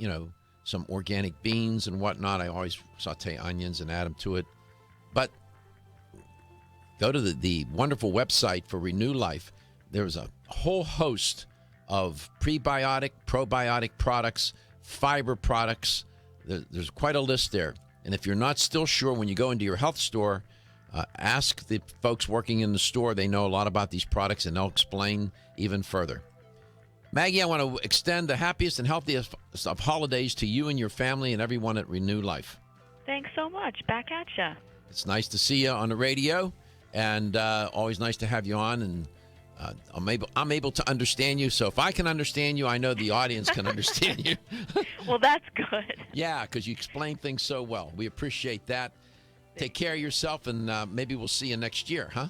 some organic beans and whatnot, I always saute onions and add them to it. But go to the wonderful website for Renew Life. There's a whole host of prebiotic, probiotic products, fiber products. There's quite a list there. And if you're not still sure when you go into your health store, ask the folks working in the store. They know a lot about these products, and they'll explain even further. Maggie, I want to extend the happiest and healthiest of holidays to you and your family and everyone at Renew Life. Thanks so much. Back at ya. It's nice to see you on the radio, and always nice to have you on. And I'm able to understand you. So if I can understand you, I know the audience can understand you. Well, that's good. Yeah, because you explain things so well. We appreciate that. Take care of yourself, and maybe we'll see you next year, huh?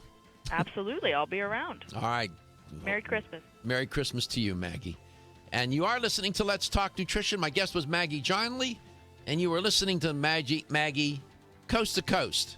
Absolutely. I'll be around. All right. Merry Christmas. Merry Christmas to you, Maggie. And you are listening to Let's Talk Nutrition. My guest was Maggie Johnle, and you were listening to Maggie Coast to Coast.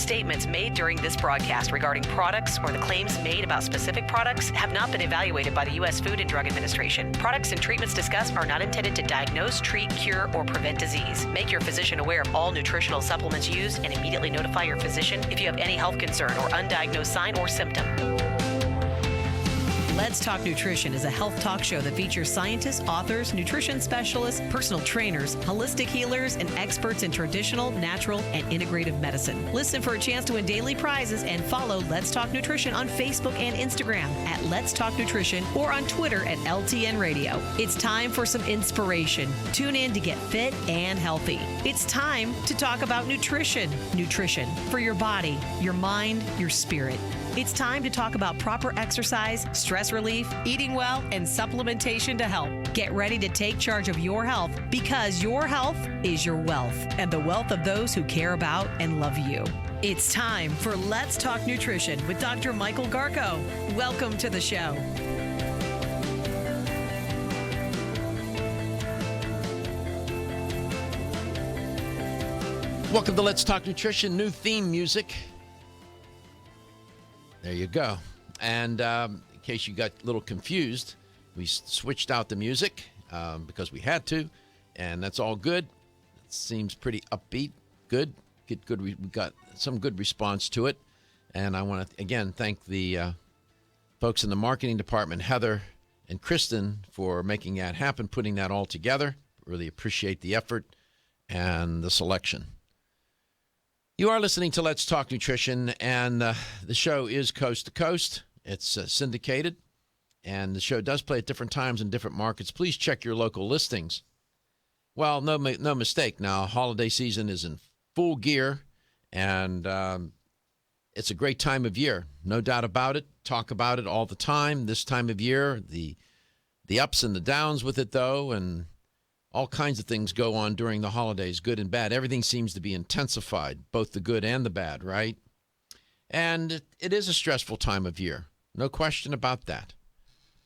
Statements made during this broadcast regarding products or the claims made about specific products have not been evaluated by the U.S. Food and Drug Administration. Products and treatments discussed are not intended to diagnose, treat, cure, or prevent disease. Make your physician aware of all nutritional supplements used and immediately notify your physician if you have any health concern or undiagnosed sign or symptom. Let's Talk Nutrition is a health talk show that features scientists, authors, nutrition specialists, personal trainers, holistic healers, and experts in traditional, natural, and integrative medicine. Listen for a chance to win daily prizes and follow Let's Talk Nutrition on Facebook and Instagram at Let's Talk Nutrition or on Twitter at LTN Radio. It's time for some inspiration. Tune in to get fit and healthy. It's time to talk about nutrition. Nutrition for your body, your mind, your spirit. It's time to talk about proper exercise, stress relief, eating well, and supplementation to help. Get ready to take charge of your health because your health is your wealth and the wealth of those who care about and love you. It's time for Let's Talk Nutrition with Dr. Michael Garko. Welcome to the show. Welcome to Let's Talk Nutrition. New theme music. There you go. And in case you got a little confused, we switched out the music because we had to, and that's all good. It seems pretty upbeat. Good. We got some good response to it. And I want to, again, thank the folks in the marketing department, Heather and Kristen, for making that happen, putting that all together. Really appreciate the effort and the selection. You are listening to Let's Talk Nutrition, and the show is coast to coast. It's syndicated, and the show does play at different times in different markets. Please check your local listings. Well, no mistake. Now, holiday season is in full gear, and it's a great time of year. No doubt about it. Talk about it all the time. This time of year, the ups and the downs with it, though, and all kinds of things go on during the holidays, good and bad. Everything seems to be intensified, both the good and the bad, right? And it is a stressful time of year. No question about that.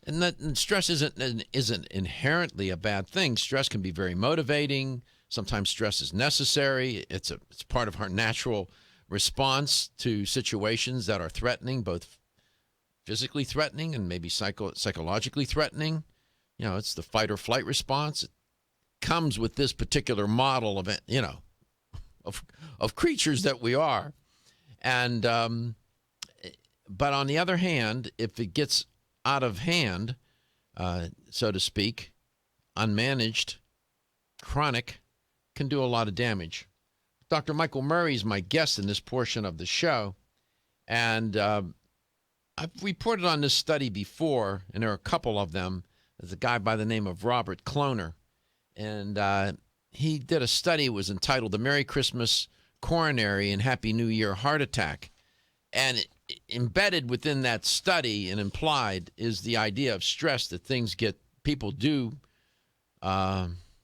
And stress isn't inherently a bad thing. Stress can be very motivating. Sometimes stress is necessary. It's part of our natural response to situations that are threatening, both physically threatening and maybe psychologically threatening. You know, it's the fight or flight response. It comes with this particular model of, of creatures that we are. And but on the other hand, if it gets out of hand, so to speak, unmanaged, chronic, can do a lot of damage. Dr. Michael Murray is my guest in this portion of the show. And I've reported on this study before, and there are a couple of them. There's a guy by the name of Robert Kloner. And he did a study. It was entitled The Merry Christmas Coronary and Happy New Year Heart Attack. And embedded within that study and implied is the idea of stress, that people do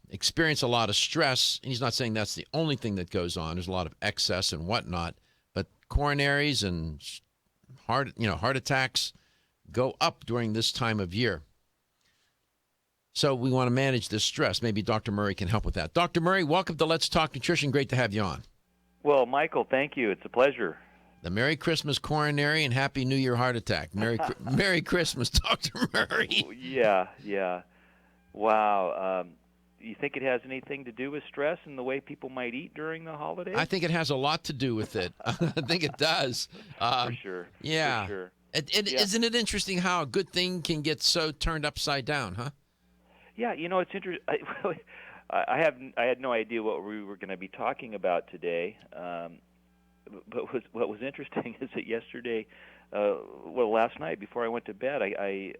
experience a lot of stress. And he's not saying that's the only thing that goes on. There's a lot of excess and whatnot. But coronaries and heart attacks go up during this time of year. So we want to manage this stress. Maybe Dr. Murray can help with that. Dr. Murray, welcome to Let's Talk Nutrition. Great to have you on. Well, Michael, thank you. It's a pleasure. The Merry Christmas Coronary and Happy New Year Heart Attack. Merry Christmas, Dr. Murray. Yeah. Wow. You think it has anything to do with stress and the way people might eat during the holidays? I think it has a lot to do with it. I think it does. For sure. Yeah. For sure. Yeah. Isn't it interesting how a good thing can get so turned upside down, huh? Yeah, it's interesting. I had no idea what we were going to be talking about today. But what was interesting is that yesterday, last night before I went to bed, I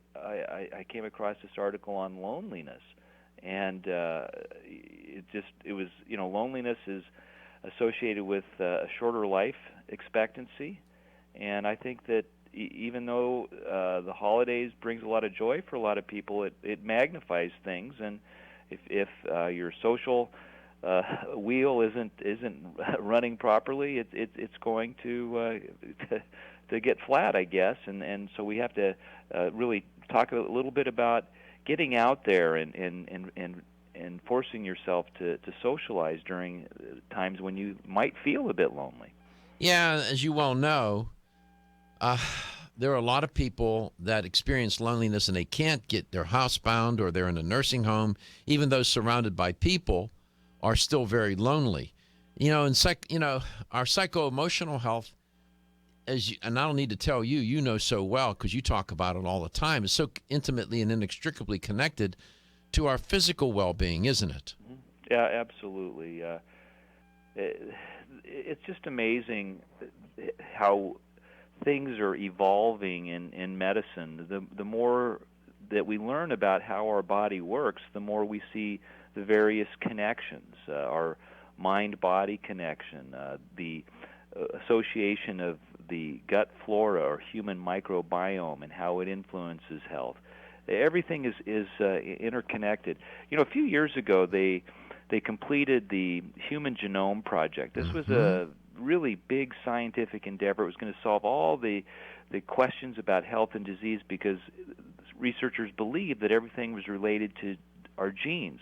came across this article on loneliness, and loneliness is associated with a shorter life expectancy, and I think that even though the holidays brings a lot of joy for a lot of people, it magnifies things, and if your social wheel isn't running properly, it's going to get flat, I guess, and so we have to really talk a little bit about getting out there and forcing yourself to socialize during times when you might feel a bit lonely. Yeah, as you well know, there are a lot of people that experience loneliness and they can't get their housebound or they're in a nursing home, even though surrounded by people, are still very lonely. Our psycho-emotional health, and I don't need to tell you, you know so well because you talk about it all the time, is so intimately and inextricably connected to our physical well-being, isn't it? Yeah, absolutely. It's just amazing how things are evolving in medicine. The more that we learn about how our body works, the more we see the various connections, our mind-body connection, the association of the gut flora or human microbiome and how it influences health. Everything is interconnected. A few years ago they completed the Human Genome Project. This was a really big scientific endeavor. It was going to solve all the questions about health and disease because researchers believed that everything was related to our genes.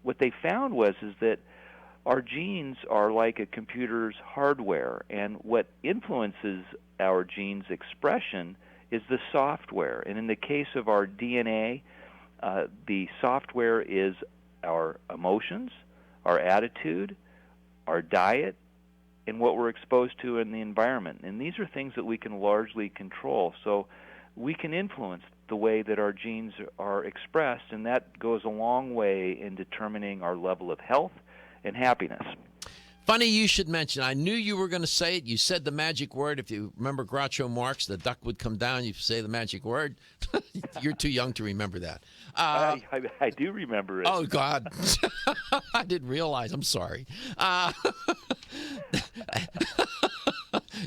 What they found is that our genes are like a computer's hardware, and what influences our genes' expression is the software. And in the case of our DNA, the software is our emotions, our attitude, our diet, and what we're exposed to in the environment. And these are things that we can largely control. So we can influence the way that our genes are expressed, and that goes a long way in determining our level of health and happiness. Funny you should mention. I knew you were going to say it. You said the magic word. If you remember Groucho Marx, the duck would come down. You say the magic word. You're too young to remember that. I do remember it. Oh, God. I didn't realize. I'm sorry.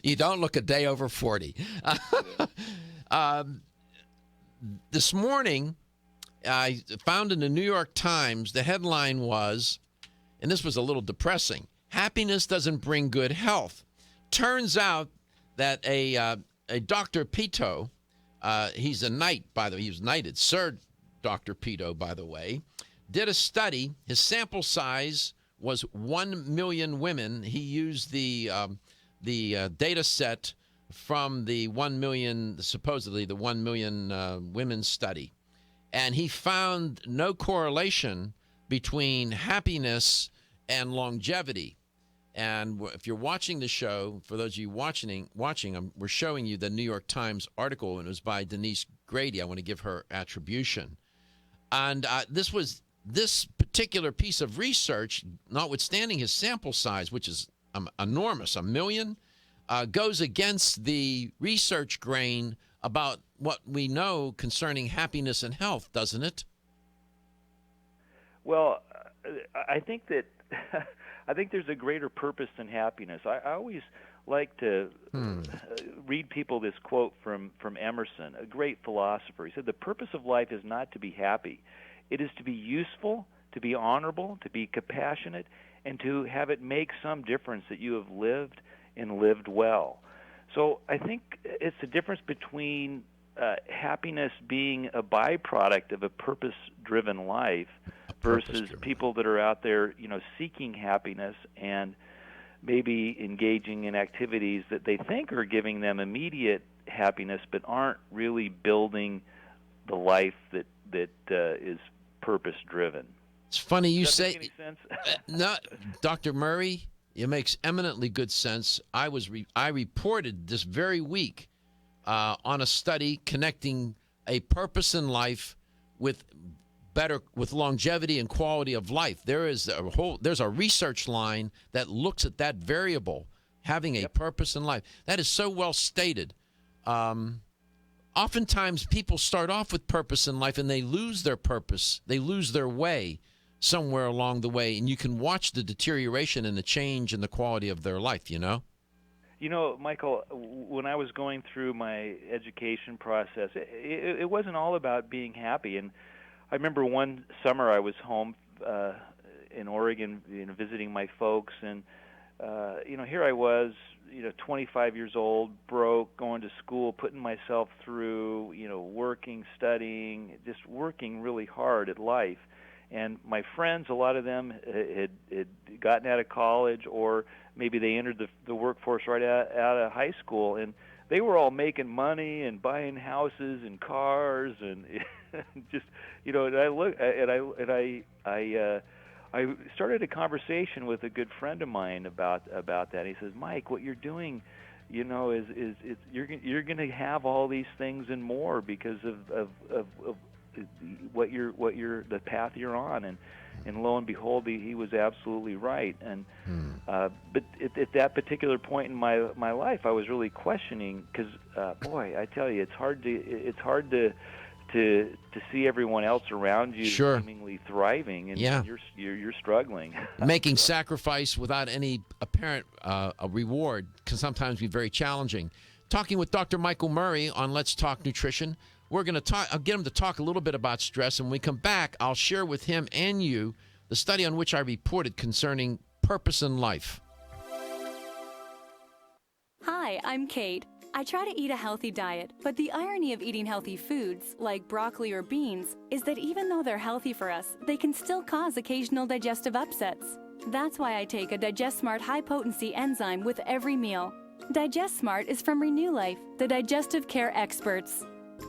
You don't look a day over 40. This morning, I found in the New York Times, the headline was, and this was a little depressing, happiness doesn't bring good health. Turns out that a Dr. Pito, he's a knight, by the way, he was knighted, Sir Dr. Pito, by the way, did a study. His sample size was 1 million women. He used the data set from the 1 million, supposedly the 1 million women study. And he found no correlation between happiness and longevity. And if you're watching the show, for those of you watching, we're showing you the New York Times article, and it was by Denise Grady. I want to give her attribution. And this particular piece of research, notwithstanding his sample size, which is enormous, 1 million, goes against the research grain about what we know concerning happiness and health, doesn't it? Well, I think that I think there's a greater purpose than happiness. I always like to read people this quote from Emerson, a great philosopher. He said, "The purpose of life is not to be happy. It is to be useful, to be honorable, to be compassionate, and to have it make some difference that you have lived and lived well." So I think it's the difference between happiness being a byproduct of a purpose-driven life versus people that are out there, seeking happiness and maybe engaging in activities that they think are giving them immediate happiness, but aren't really building the life that is purpose-driven. It's funny you Does that say. make any sense? No, Dr. Murray, it makes eminently good sense. I reported this very week on a study connecting a purpose in life with longevity and quality of life. There's a research line that looks at that variable, having a purpose in life. That is so well stated. Oftentimes people start off with purpose in life and they lose their purpose. They lose their way somewhere along the way, and you can watch the deterioration and the change in the quality of their life, Michael, when I was going through my education process, it wasn't all about being happy. And I remember one summer I was home in Oregon, visiting my folks, and here I was, 25 years old, broke, going to school, putting myself through, working, studying, just working really hard at life. And my friends, a lot of them had gotten out of college, or maybe they entered the workforce right out of high school, and they were all making money and buying houses and cars, and just, you know. And I started a conversation with a good friend of mine about that. He says, "Mike, what you're doing, you know, is you're going to have all these things and more because of what you're the path you're on." And lo and behold, he was absolutely right. And but at that particular point in my life, I was really questioning, because boy, I tell you, it's hard to see everyone else around you seemingly thriving, and you're struggling. Making sacrifice without any apparent reward can sometimes be very challenging. Talking with Dr. Michael Murray on Let's Talk Nutrition. We're going to I'll get him to talk a little bit about stress, and when we come back, I'll share with him and you the study on which I reported concerning purpose in life. Hi, I'm Kate. I try to eat a healthy diet, but the irony of eating healthy foods, like broccoli or beans, is that even though they're healthy for us, they can still cause occasional digestive upsets. That's why I take a Digest Smart high-potency enzyme with every meal. Digest Smart is from Renew Life, the digestive care experts.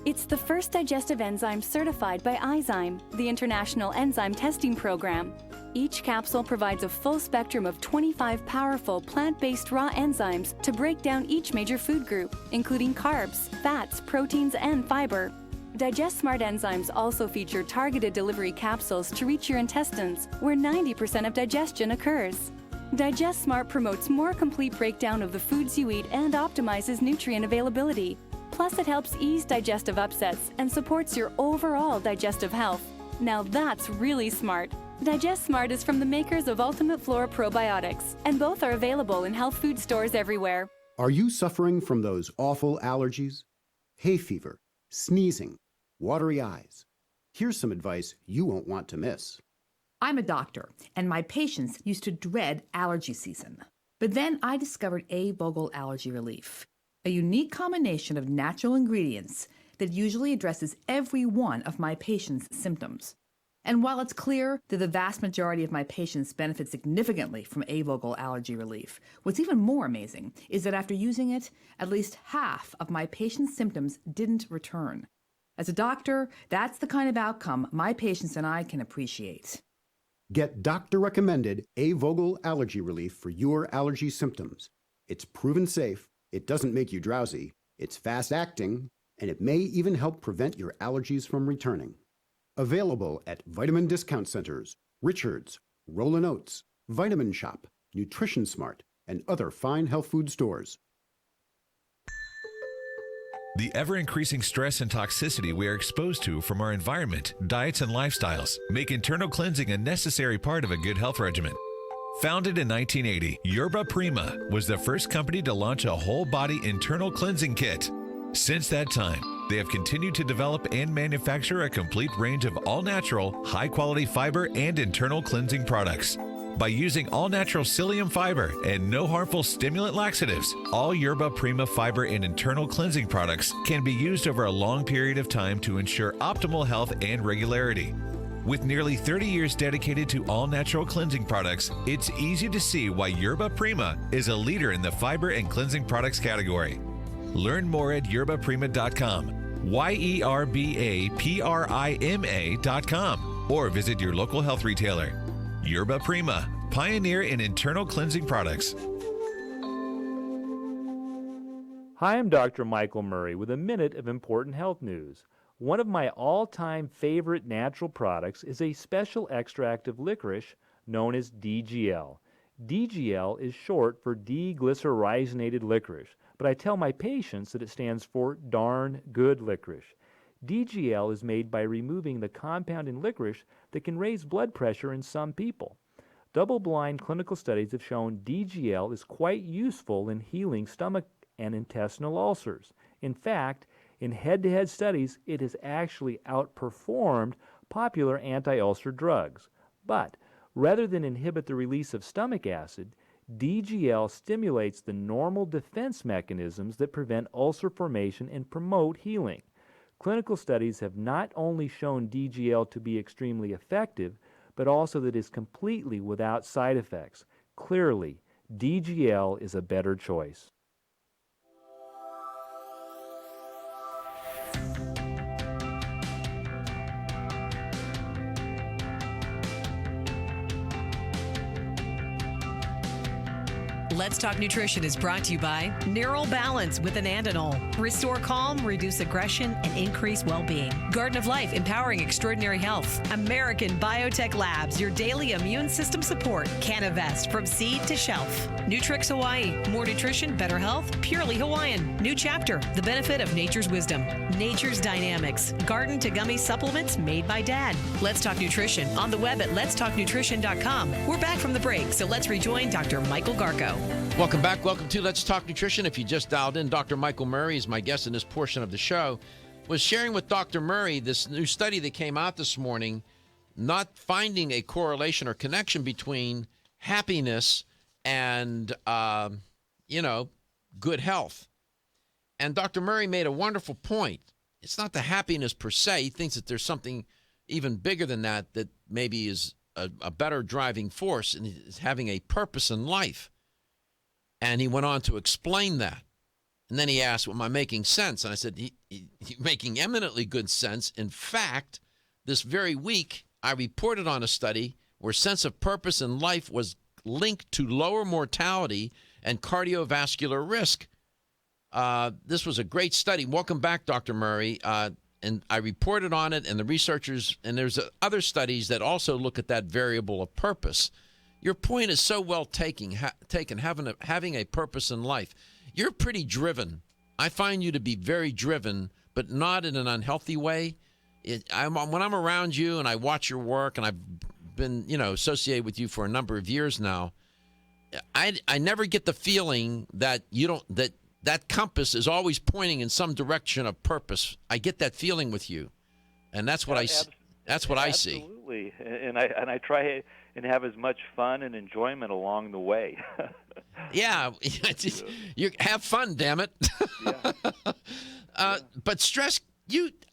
It's the first digestive enzyme certified by Izyme, the International Enzyme Testing Program. Each capsule provides a full spectrum of 25 powerful plant-based raw enzymes to break down each major food group, including carbs, fats, proteins, and fiber. Digest Smart enzymes also feature targeted delivery capsules to reach your intestines, where 90% of digestion occurs. Digest Smart promotes more complete breakdown of the foods you eat and optimizes nutrient availability. Plus, it helps ease digestive upsets and supports your overall digestive health. Now that's really smart. Digest Smart is from the makers of Ultimate Flora Probiotics, and both are available in health food stores everywhere. Are you suffering from those awful allergies? Hay fever, sneezing, watery eyes? Here's some advice you won't want to miss. I'm a doctor, and my patients used to dread allergy season. But then I discovered A-Vogel Allergy Relief, a unique combination of natural ingredients that usually addresses every one of my patients' symptoms. And while it's clear that the vast majority of my patients benefit significantly from A-Vogel Allergy Relief, what's even more amazing is that after using it, at least half of my patients' symptoms didn't return. As a doctor, that's the kind of outcome my patients and I can appreciate. Get doctor-recommended A-Vogel Allergy Relief for your allergy symptoms. It's proven safe, it doesn't make you drowsy, it's fast-acting, and it may even help prevent your allergies from returning. Available at vitamin discount centers, Richards, Rollin' Oats, Vitamin Shop, Nutrition Smart, and other fine health food stores. The ever-increasing stress and toxicity we are exposed to from our environment, diets, and lifestyles make internal cleansing a necessary part of a good health regimen. Founded in 1980, Yerba Prima was the first company to launch a whole-body internal cleansing kit. Since that time, they have continued to develop and manufacture a complete range of all-natural, high-quality fiber and internal cleansing products. By using all-natural psyllium fiber and no harmful stimulant laxatives, all Yerba Prima fiber and internal cleansing products can be used over a long period of time to ensure optimal health and regularity. With nearly 30 years dedicated to all-natural cleansing products, it's easy to see why Yerba Prima is a leader in the fiber and cleansing products category. Learn more at yerbaprima.com, YERBAPRIMA.com, or visit your local health retailer. Yerba Prima, pioneer in internal cleansing products. Hi, I'm Dr. Michael Murray with a minute of important health news. One of my all-time favorite natural products is a special extract of licorice known as DGL. DGL is short for deglycyrrhizated licorice, but I tell my patients that it stands for darn good licorice. DGL is made by removing the compound in licorice that can raise blood pressure in some people. Double-blind clinical studies have shown DGL is quite useful in healing stomach and intestinal ulcers. In fact, in head-to-head studies, it has actually outperformed popular anti-ulcer drugs. But rather than inhibit the release of stomach acid, DGL stimulates the normal defense mechanisms that prevent ulcer formation and promote healing. Clinical studies have not only shown DGL to be extremely effective, but also that is completely without side effects. Clearly, DGL is a better choice. Let's Talk Nutrition is brought to you by Neural Balance with Anandinol. Restore calm, reduce aggression, and increase well-being. Garden of Life, empowering extraordinary health. American Biotech Labs, your daily immune system support. Canavest, from seed to shelf. Nutrix Hawaii, more nutrition, better health, purely Hawaiian. New Chapter, the benefit of nature's wisdom. Nature's Dynamics, garden to gummy supplements made by Dad. Let's Talk Nutrition on the web at letstalknutrition.com. We're back from the break, so let's rejoin Dr. Michael Garko. Welcome back. Welcome to Let's Talk Nutrition. If you just dialed in, Dr. Michael Murray is my guest in this portion of the show. Was sharing with Dr. Murray this new study that came out this morning, not finding a correlation or connection between happiness and, good health. And Dr. Murray made a wonderful point. It's not the happiness per se. He thinks that there's something even bigger than that maybe is a better driving force, and is having a purpose in life. And he went on to explain that. And then he asked, well, am I making sense? And I said, you're making eminently good sense. In fact, this very week, I reported on a study where sense of purpose in life was linked to lower mortality and cardiovascular risk. This was a great study. Welcome back, Dr. Murray. And I reported on it, and the researchers, and there's other studies that also look at that variable of purpose. Your point is so well taken, having a purpose in life. You're pretty driven. I find you to be very driven, but not in an unhealthy way. When I'm around you and I watch your work, and I've been, associated with you for a number of years now, I never get the feeling that that compass is always pointing in some direction of purpose. I get that feeling with you, and that's what I see. Absolutely, and I try and have as much fun and enjoyment along the way. Yeah, you have fun, damn it. Yeah. But stress,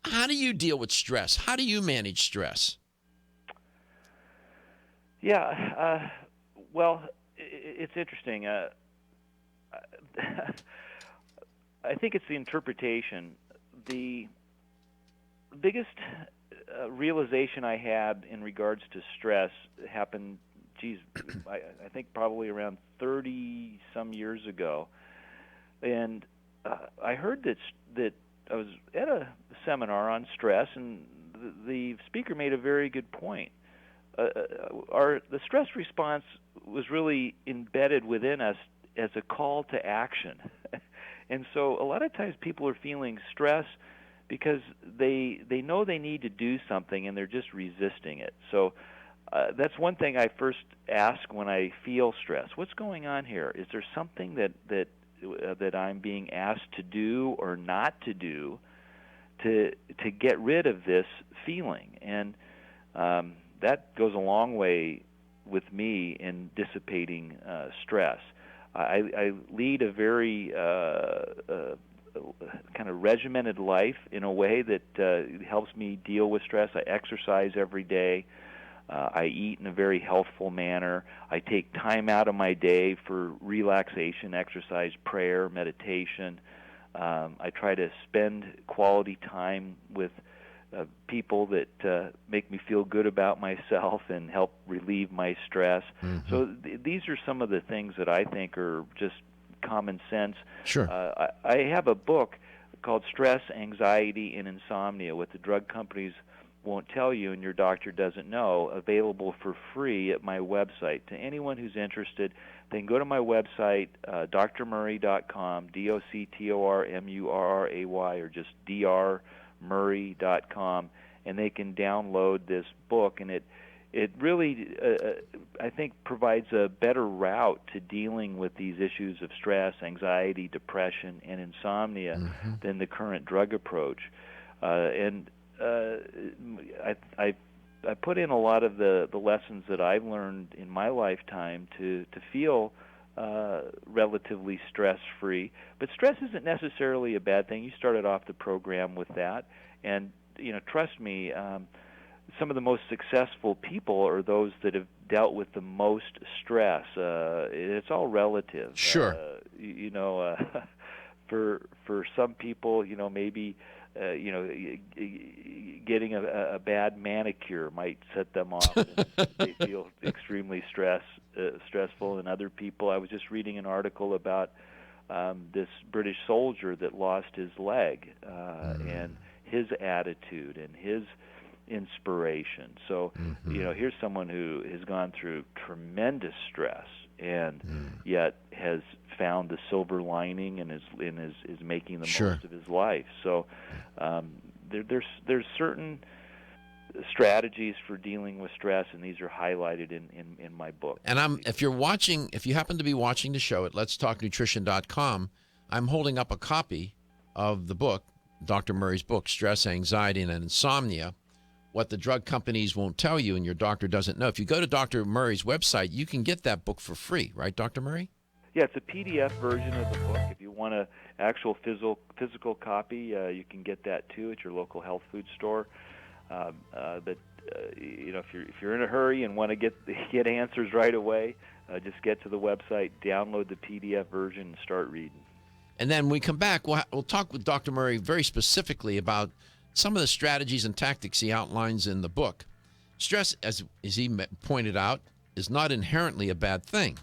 how do you deal with stress? How do you manage stress? Yeah, well, it's interesting. I think it's the interpretation. The biggest realization I had in regards to stress happened, I think probably around 30-some years ago. And I heard that I was at a seminar on stress, and the speaker made a very good point. The stress response was really embedded within us as a call to action. And so a lot of times people are feeling stress because they know they need to do something and they're just resisting it. So that's one thing I first ask when I feel stress. What's going on here? Is there something that I'm being asked to do or not to do to get rid of this feeling? And that goes a long way with me in dissipating stress. I lead a very kind of regimented life in a way that helps me deal with stress. I exercise every day. I eat in a very healthful manner. I take time out of my day for relaxation, exercise, prayer, meditation. I try to spend quality time with people that make me feel good about myself and help relieve my stress. Mm-hmm. So these are some of the things that I think are just common sense. Sure. I have a book called Stress, Anxiety, and Insomnia, what the drug companies won't tell you and your doctor doesn't know, available for free at my website. To anyone who's interested, they can go to my website, drmurray.com, DOCTORMURRAY, or just drmurray.com, and they can download this book. And it really, I think, provides a better route to dealing with these issues of stress, anxiety, depression, and insomnia than the current drug approach. I put in a lot of the lessons that I've learned in my lifetime to feel relatively stress-free. But stress isn't necessarily a bad thing. You started off the program with that, and trust me, some of the most successful people are those that have dealt with the most stress. It's all relative. Sure. For some people, maybe getting a bad manicure might set them off, and they feel extremely stressful. And other people, I was just reading an article about this British soldier that lost his leg, and his attitude and his inspiration. So, here's someone who has gone through tremendous stress and yet has found the silver lining and is making the most of his life. So, there's certain strategies for dealing with stress, and these are highlighted in my book. And if you happen to be watching the show at letstalknutrition.com, I'm holding up a copy of the book, Dr. Murray's book, Stress, Anxiety, and Insomnia, What the Drug Companies Won't Tell You and Your Doctor Doesn't Know. If you go to Dr. Murray's website, you can get that book for free, right, Dr. Murray? Yeah, it's a PDF version of the book. If you want an actual physical copy, you can get that too at your local health food store. But if you're in a hurry and want to get answers right away, just get to the website, download the PDF version, and start reading. And then when we come back, we'll talk with Dr. Murray very specifically about some of the strategies and tactics he outlines in the book. Stress, as he pointed out, is not inherently a bad thing.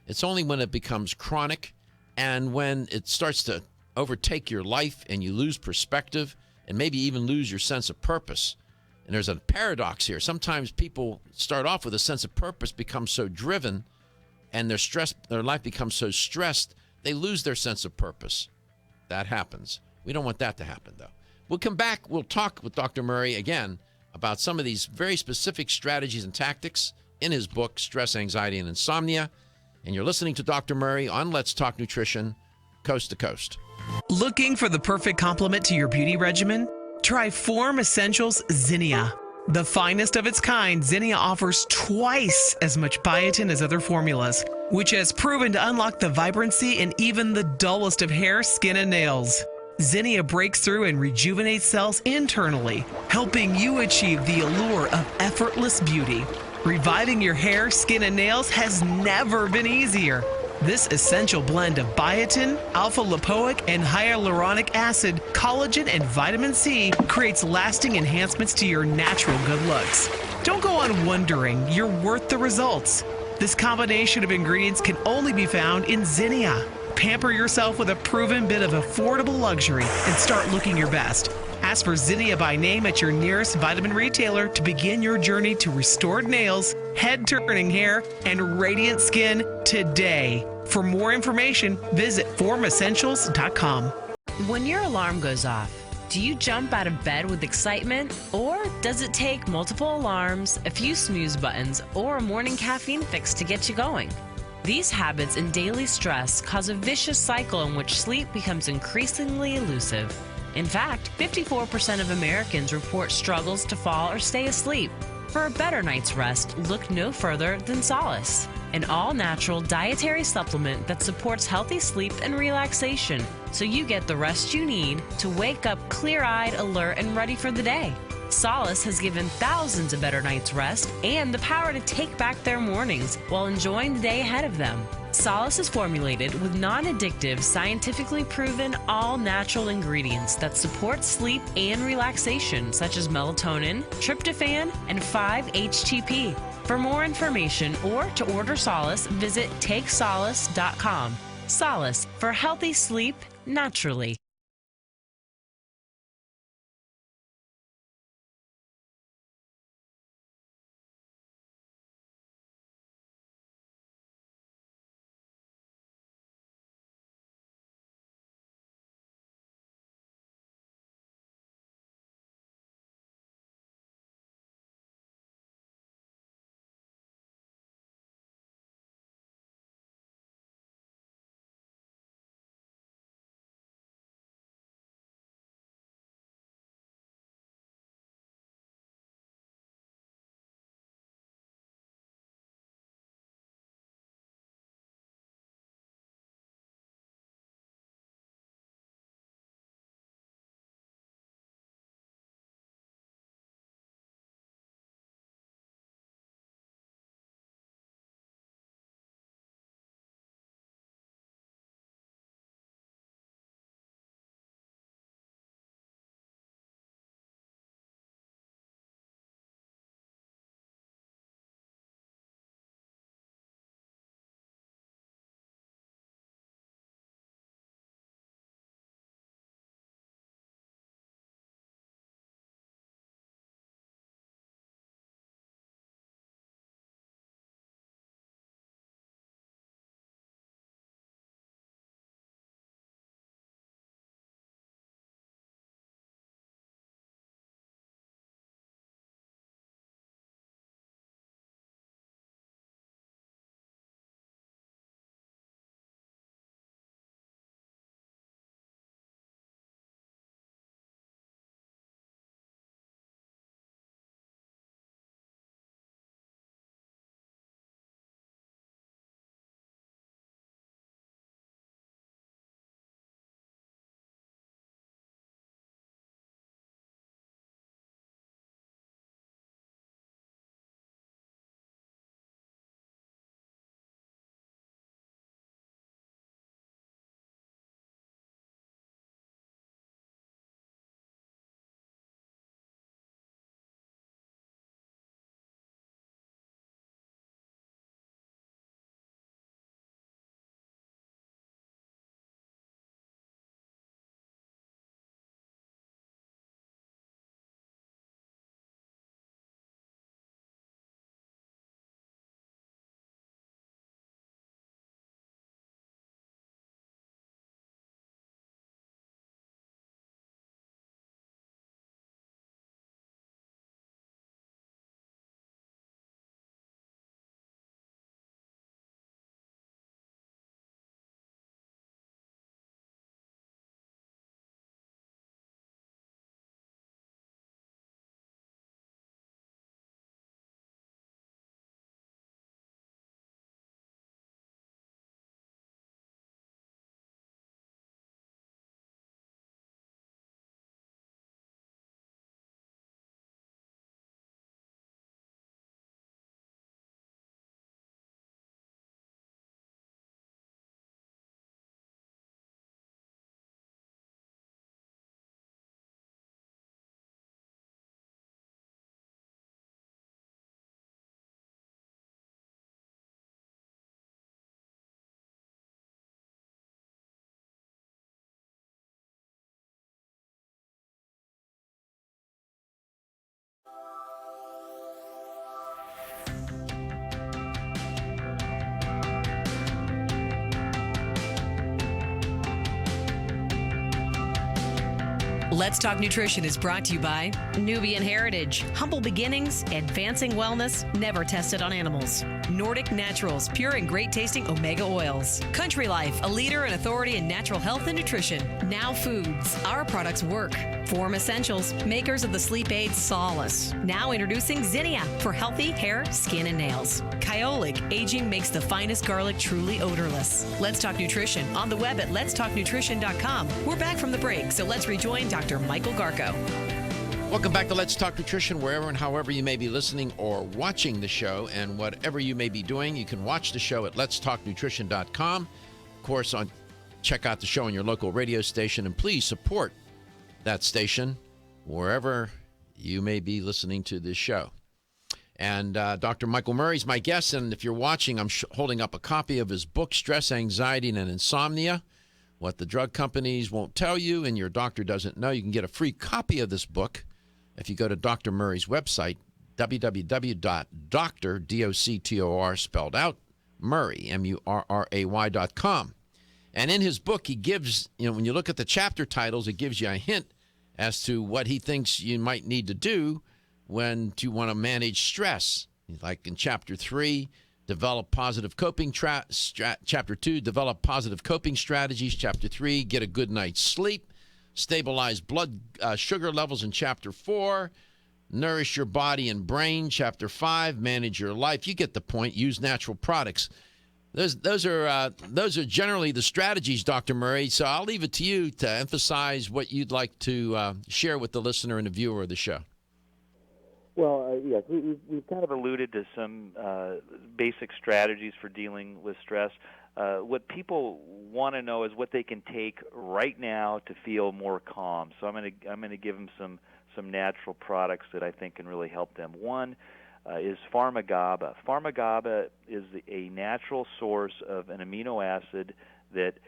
It's only when it becomes chronic and when it starts to overtake your life and you lose perspective and maybe even lose your sense of purpose. And there's a paradox here. Sometimes people start off with a sense of purpose, become so driven, and their life becomes so stressed, they lose their sense of purpose. That happens. We don't want that to happen, though. We'll come back. We'll talk with Dr. Murray again about some of these very specific strategies and tactics in his book, Stress, Anxiety, and Insomnia. And you're listening to Dr. Murray on Let's Talk Nutrition, coast to coast. Looking for the perfect complement to your beauty regimen? Try Form Essentials Zinnia. The finest of its kind, Zinnia offers twice as much biotin as other formulas, which has proven to unlock the vibrancy in even the dullest of hair, skin, and nails. Zinnia breaks through and rejuvenates cells internally, helping you achieve the allure of effortless beauty. Reviving your hair, skin, and nails has never been easier. This essential blend of biotin, alpha-lipoic, and hyaluronic acid, collagen, and vitamin C creates lasting enhancements to your natural good looks. Don't go on wondering. You're worth the results. This combination of ingredients can only be found in Zinnia. Pamper yourself with a proven bit of affordable luxury and start looking your best. Ask for Zinnia by name at your nearest vitamin retailer to begin your journey to restored nails, head-turning hair, and radiant skin today. For more information, visit formessentials.com. When your alarm goes off, do you jump out of bed with excitement? Or does it take multiple alarms, a few snooze buttons, or a morning caffeine fix to get you going? These habits and daily stress cause a vicious cycle in which sleep becomes increasingly elusive. In fact, 54% of Americans report struggles to fall or stay asleep. For a better night's rest, look no further than Solace, an all-natural dietary supplement that supports healthy sleep and relaxation, so you get the rest you need to wake up clear-eyed, alert, and ready for the day. Solace has given thousands a better night's rest and the power to take back their mornings while enjoying the day ahead of them. Solace is formulated with non-addictive, scientifically proven, all-natural ingredients that support sleep and relaxation, such as melatonin, tryptophan, and 5-HTP. For more information or to order Solace, visit takesolace.com. Solace, for healthy sleep naturally. Let's Talk Nutrition is brought to you by Nubian Heritage, Humble Beginnings, Advancing Wellness, Never Tested on Animals. Nordic Naturals, pure and great tasting omega oils. Country Life, a leader and authority in natural health and nutrition. Now Foods, our products work. Form Essentials, makers of the sleep aid Solace. Now introducing Zinnia for healthy hair, skin, and nails. Kyolic, aging makes the finest garlic truly odorless. Let's Talk Nutrition on the web at letstalknutrition.com. We're back from the break, so let's rejoin Dr. Michael Garko. Welcome back to Let's Talk Nutrition. Wherever and however you may be listening or watching the show, and whatever you may be doing, you can watch the show at letstalknutrition.com. Of course, check out the show on your local radio station, and please support that station wherever you may be listening to this show. And Dr. Michael Murray is my guest, and if you're watching, I'm holding up a copy of his book, Stress, Anxiety, and Insomnia, What the Drug Companies Won't Tell You and Your Doctor Doesn't Know. You can get a free copy of this book if you go to Dr. Murray's website, www.doctor, D-O-C-T-O-R, spelled out, Murray, M-U-R-R-A-Y.com. And in his book, he gives, when you look at the chapter titles, it gives you a hint as to what he thinks you might need to do when you want to manage stress. Like in Chapter 3, develop positive coping Chapter 2, develop positive coping strategies. Chapter 3, get a good night's sleep. Stabilize blood sugar levels in Chapter 4. Nourish your body and brain. Chapter 5, manage your life. You get the point. Use natural products. Those are generally the strategies, Dr. Murray. So I'll leave it to you to emphasize what you'd like to share with the listener and the viewer of the show. Well, yes, we've kind of alluded to some basic strategies for dealing with stress. What people want to know is what they can take right now to feel more calm. So I'm going to give them some natural products that I think can really help them. One is Pharmagaba. Pharmagaba is a natural source of an amino acid that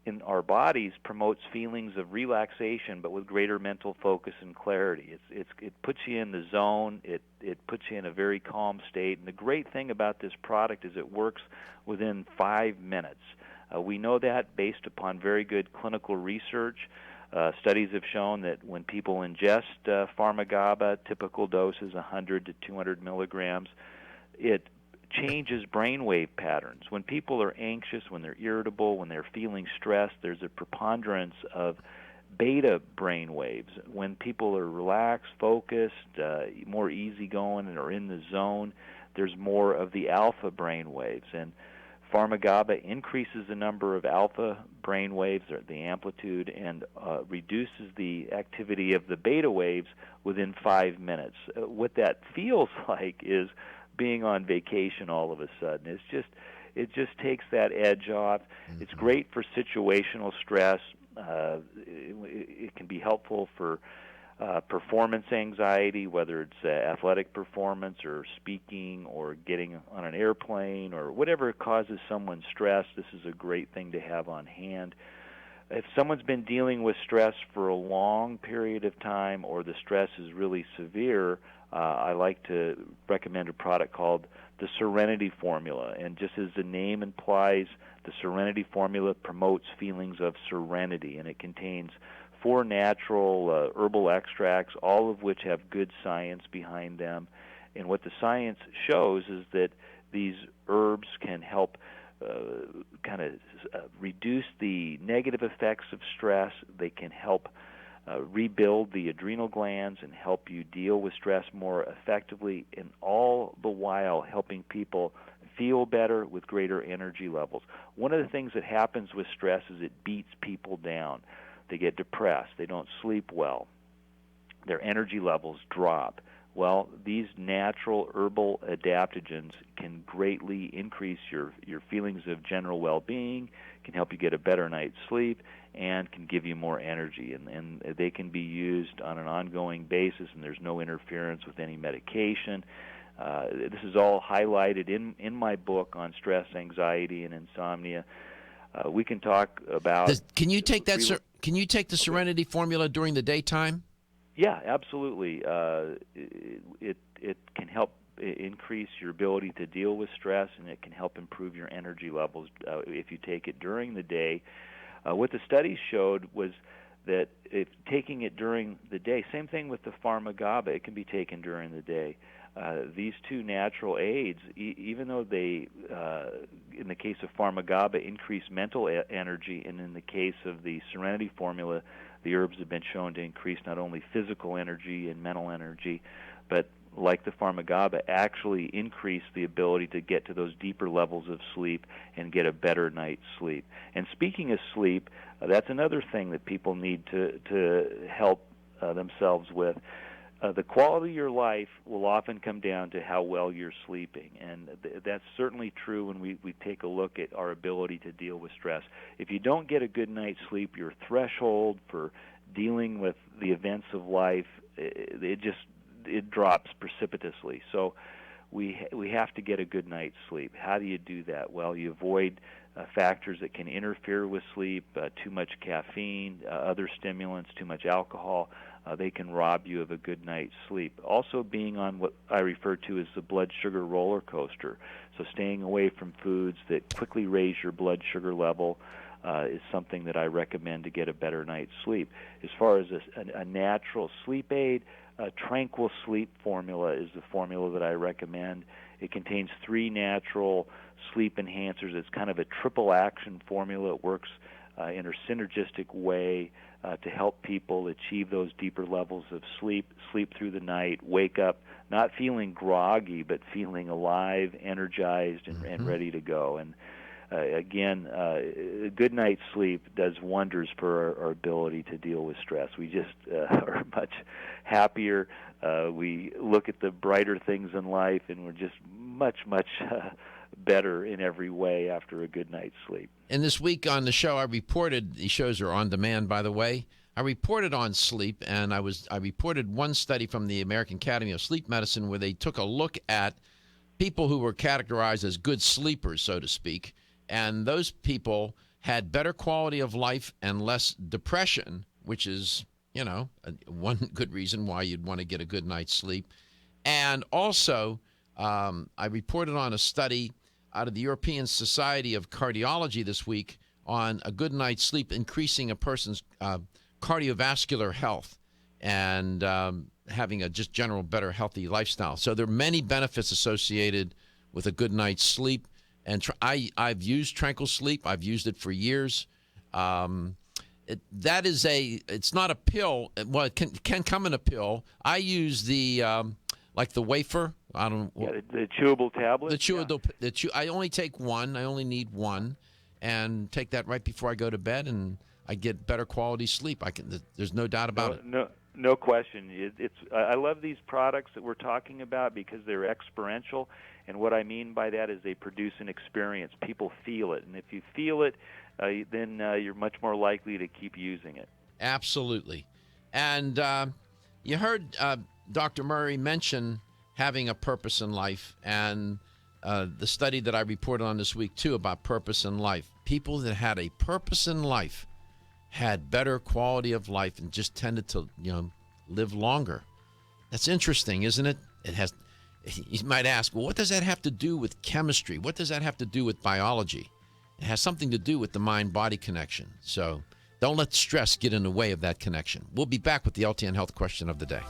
in our bodies promotes feelings of relaxation, but with greater mental focus and clarity. It puts you in the zone. It puts you in a very calm state. And the great thing about this product is it works within 5 minutes. We know that based upon very good clinical research. Studies have shown that when people ingest Pharmagaba, typical doses 100 to 200 milligrams, it changes brainwave patterns. When people are anxious, when they're irritable, when they're feeling stressed, there's a preponderance of beta brainwaves. When people are relaxed, focused, more easygoing, and are in the zone, there's more of the alpha brainwaves. And Pharmagaba increases the number of alpha brainwaves, or the amplitude, and reduces the activity of the beta waves within 5 minutes. What that feels like is being on vacation all of a sudden. It just takes that edge off. Mm-hmm. It's great for situational stress. It can be helpful for performance anxiety, whether it's athletic performance or speaking or getting on an airplane or whatever causes someone stress. This is a great thing to have on hand. If someone's been dealing with stress for a long period of time or the stress is really severe, I like to recommend a product called the Serenity Formula. And just as the name implies, the Serenity Formula promotes feelings of serenity, and it contains 4 natural herbal extracts, all of which have good science behind them. And what the science shows is that these herbs can help reduce the negative effects of stress. They can help rebuild the adrenal glands and help you deal with stress more effectively, and all the while helping people feel better with greater energy levels. One of the things that happens with stress is it beats people down. They get depressed. They don't sleep well. Their energy levels drop. Well, these natural herbal adaptogens can greatly increase your feelings of general well-being, can help you get a better night's sleep, and can give you more energy. And they can be used on an ongoing basis, and there's no interference with any medication. This is all highlighted in my book on stress, anxiety, and insomnia. We can talk about... Can you take the Serenity Formula during the daytime? Yeah, absolutely. It can help increase your ability to deal with stress, and it can help improve your energy levels if you take it during the day. What the studies showed was that if taking it during the day, same thing with the Pharma-GABA, it can be taken during the day. These two natural aids, even though they, in the case of Pharma-GABA, increase mental energy, and in the case of the Serenity formula, the herbs have been shown to increase not only physical energy and mental energy, but like the Pharma-GABA, actually increase the ability to get to those deeper levels of sleep and get a better night's sleep. And speaking of sleep, that's another thing that people need to help themselves with. The quality of your life will often come down to how well you're sleeping, and that's certainly true when we take a look at our ability to deal with stress. If you don't get a good night's sleep, your threshold for dealing with the events of life, it drops precipitously. So we have to get a good night's sleep. How do you do that? Well, you avoid factors that can interfere with sleep, too much caffeine, other stimulants, too much alcohol. They can rob you of a good night's sleep. Also being on what I refer to as the blood sugar roller coaster. So staying away from foods that quickly raise your blood sugar level is something that I recommend to get a better night's sleep. As far as a natural sleep aid, Tranquil Sleep formula is the formula that I recommend. It contains 3 natural sleep enhancers. It's kind of a triple action formula. It works in a synergistic way to help people achieve those deeper levels of sleep through the night, wake up not feeling groggy, but feeling alive, energized, and ready to go. And again, a good night's sleep does wonders for our ability to deal with stress. We just are much happier. We look at the brighter things in life, and we're just much better in every way after a good night's sleep. And this week on the show, I reported, these shows are on demand, by the way, I reported on sleep, and I reported one study from the American Academy of Sleep Medicine where they took a look at people who were categorized as good sleepers, so to speak, and those people had better quality of life and less depression, which is, one good reason why you'd want to get a good night's sleep. And also, I reported on a study out of the European Society of Cardiology this week on a good night's sleep increasing a person's cardiovascular health and having a just general better healthy lifestyle. So there are many benefits associated with a good night's sleep. And I've used Tranquil Sleep. I've used it for years. It's not a pill. Well, it can come in a pill. I use the like the wafer. I don't. The chewable tablet. The chewable. I only take one. I only need one, and take that right before I go to bed, and I get better quality sleep. There's no doubt about it. No question. I love these products that we're talking about because they're experiential, and what I mean by that is they produce an experience. People feel it, and if you feel it, then you're much more likely to keep using it. Absolutely. And you heard Dr. Murray mention having a purpose in life, and the study that I reported on this week, too, about purpose in life. People that had a purpose in life had better quality of life and just tended to, live longer. That's interesting, isn't it? You might ask, well, what does that have to do with chemistry? What does that have to do with biology? It has something to do with the mind-body connection. So don't let stress get in the way of that connection. We'll be back with the LTN Health Question of the Day.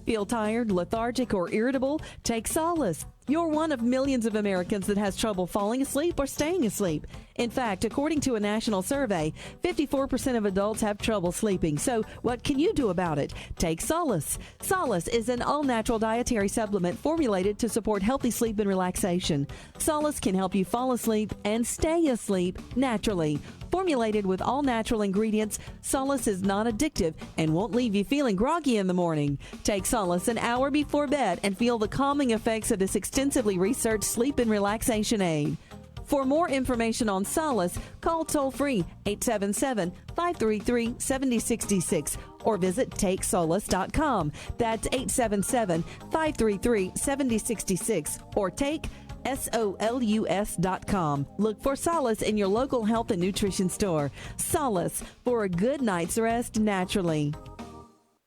Feel tired, lethargic, or irritable? Take Solace. You're one of millions of Americans that has trouble falling asleep or staying asleep. In fact, according to a national survey, 54% of adults have trouble sleeping. So what can you do about it? Take Solace. Solace is an all-natural dietary supplement formulated to support healthy sleep and relaxation. Solace can help you fall asleep and stay asleep naturally. Formulated with all-natural ingredients, Solace is non-addictive and won't leave you feeling groggy in the morning. Take Solace an hour before bed and feel the calming effects of this extensively researched sleep and relaxation aid. For more information on Solace, call toll-free 877-533-7066 or visit TakeSolace.com. That's 877-533-7066 or take SOLUS.com. Look for Solace in your local health and nutrition store. Solace, for a good night's rest naturally.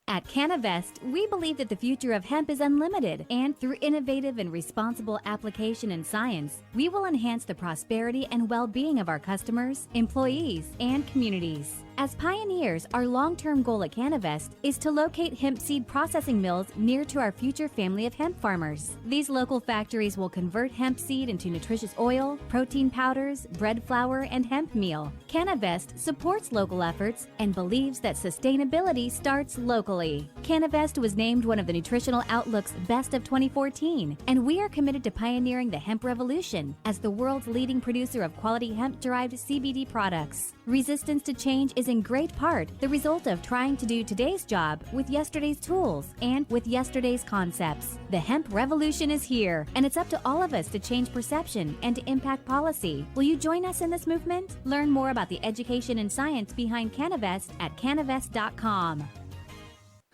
At Canavest, we believe that the future of hemp is unlimited, and through innovative and responsible application and science, we will enhance the prosperity and well-being of our customers, employees, and communities. As pioneers, our long-term goal at Canavest is to locate hemp seed processing mills near to our future family of hemp farmers. These local factories will convert hemp seed into nutritious oil, protein powders, bread flour, and hemp meal. Canavest supports local efforts and believes that sustainability starts locally. Canavest was named one of the Nutritional Outlook's Best of 2014, and we are committed to pioneering the hemp revolution as the world's leading producer of quality hemp-derived CBD products. Resistance to change is in great part the result of trying to do today's job with yesterday's tools and with yesterday's concepts. The hemp revolution is here, and it's up to all of us to change perception and to impact policy. Will you join us in this movement? Learn more about the education and science behind Canavest at canavest.com.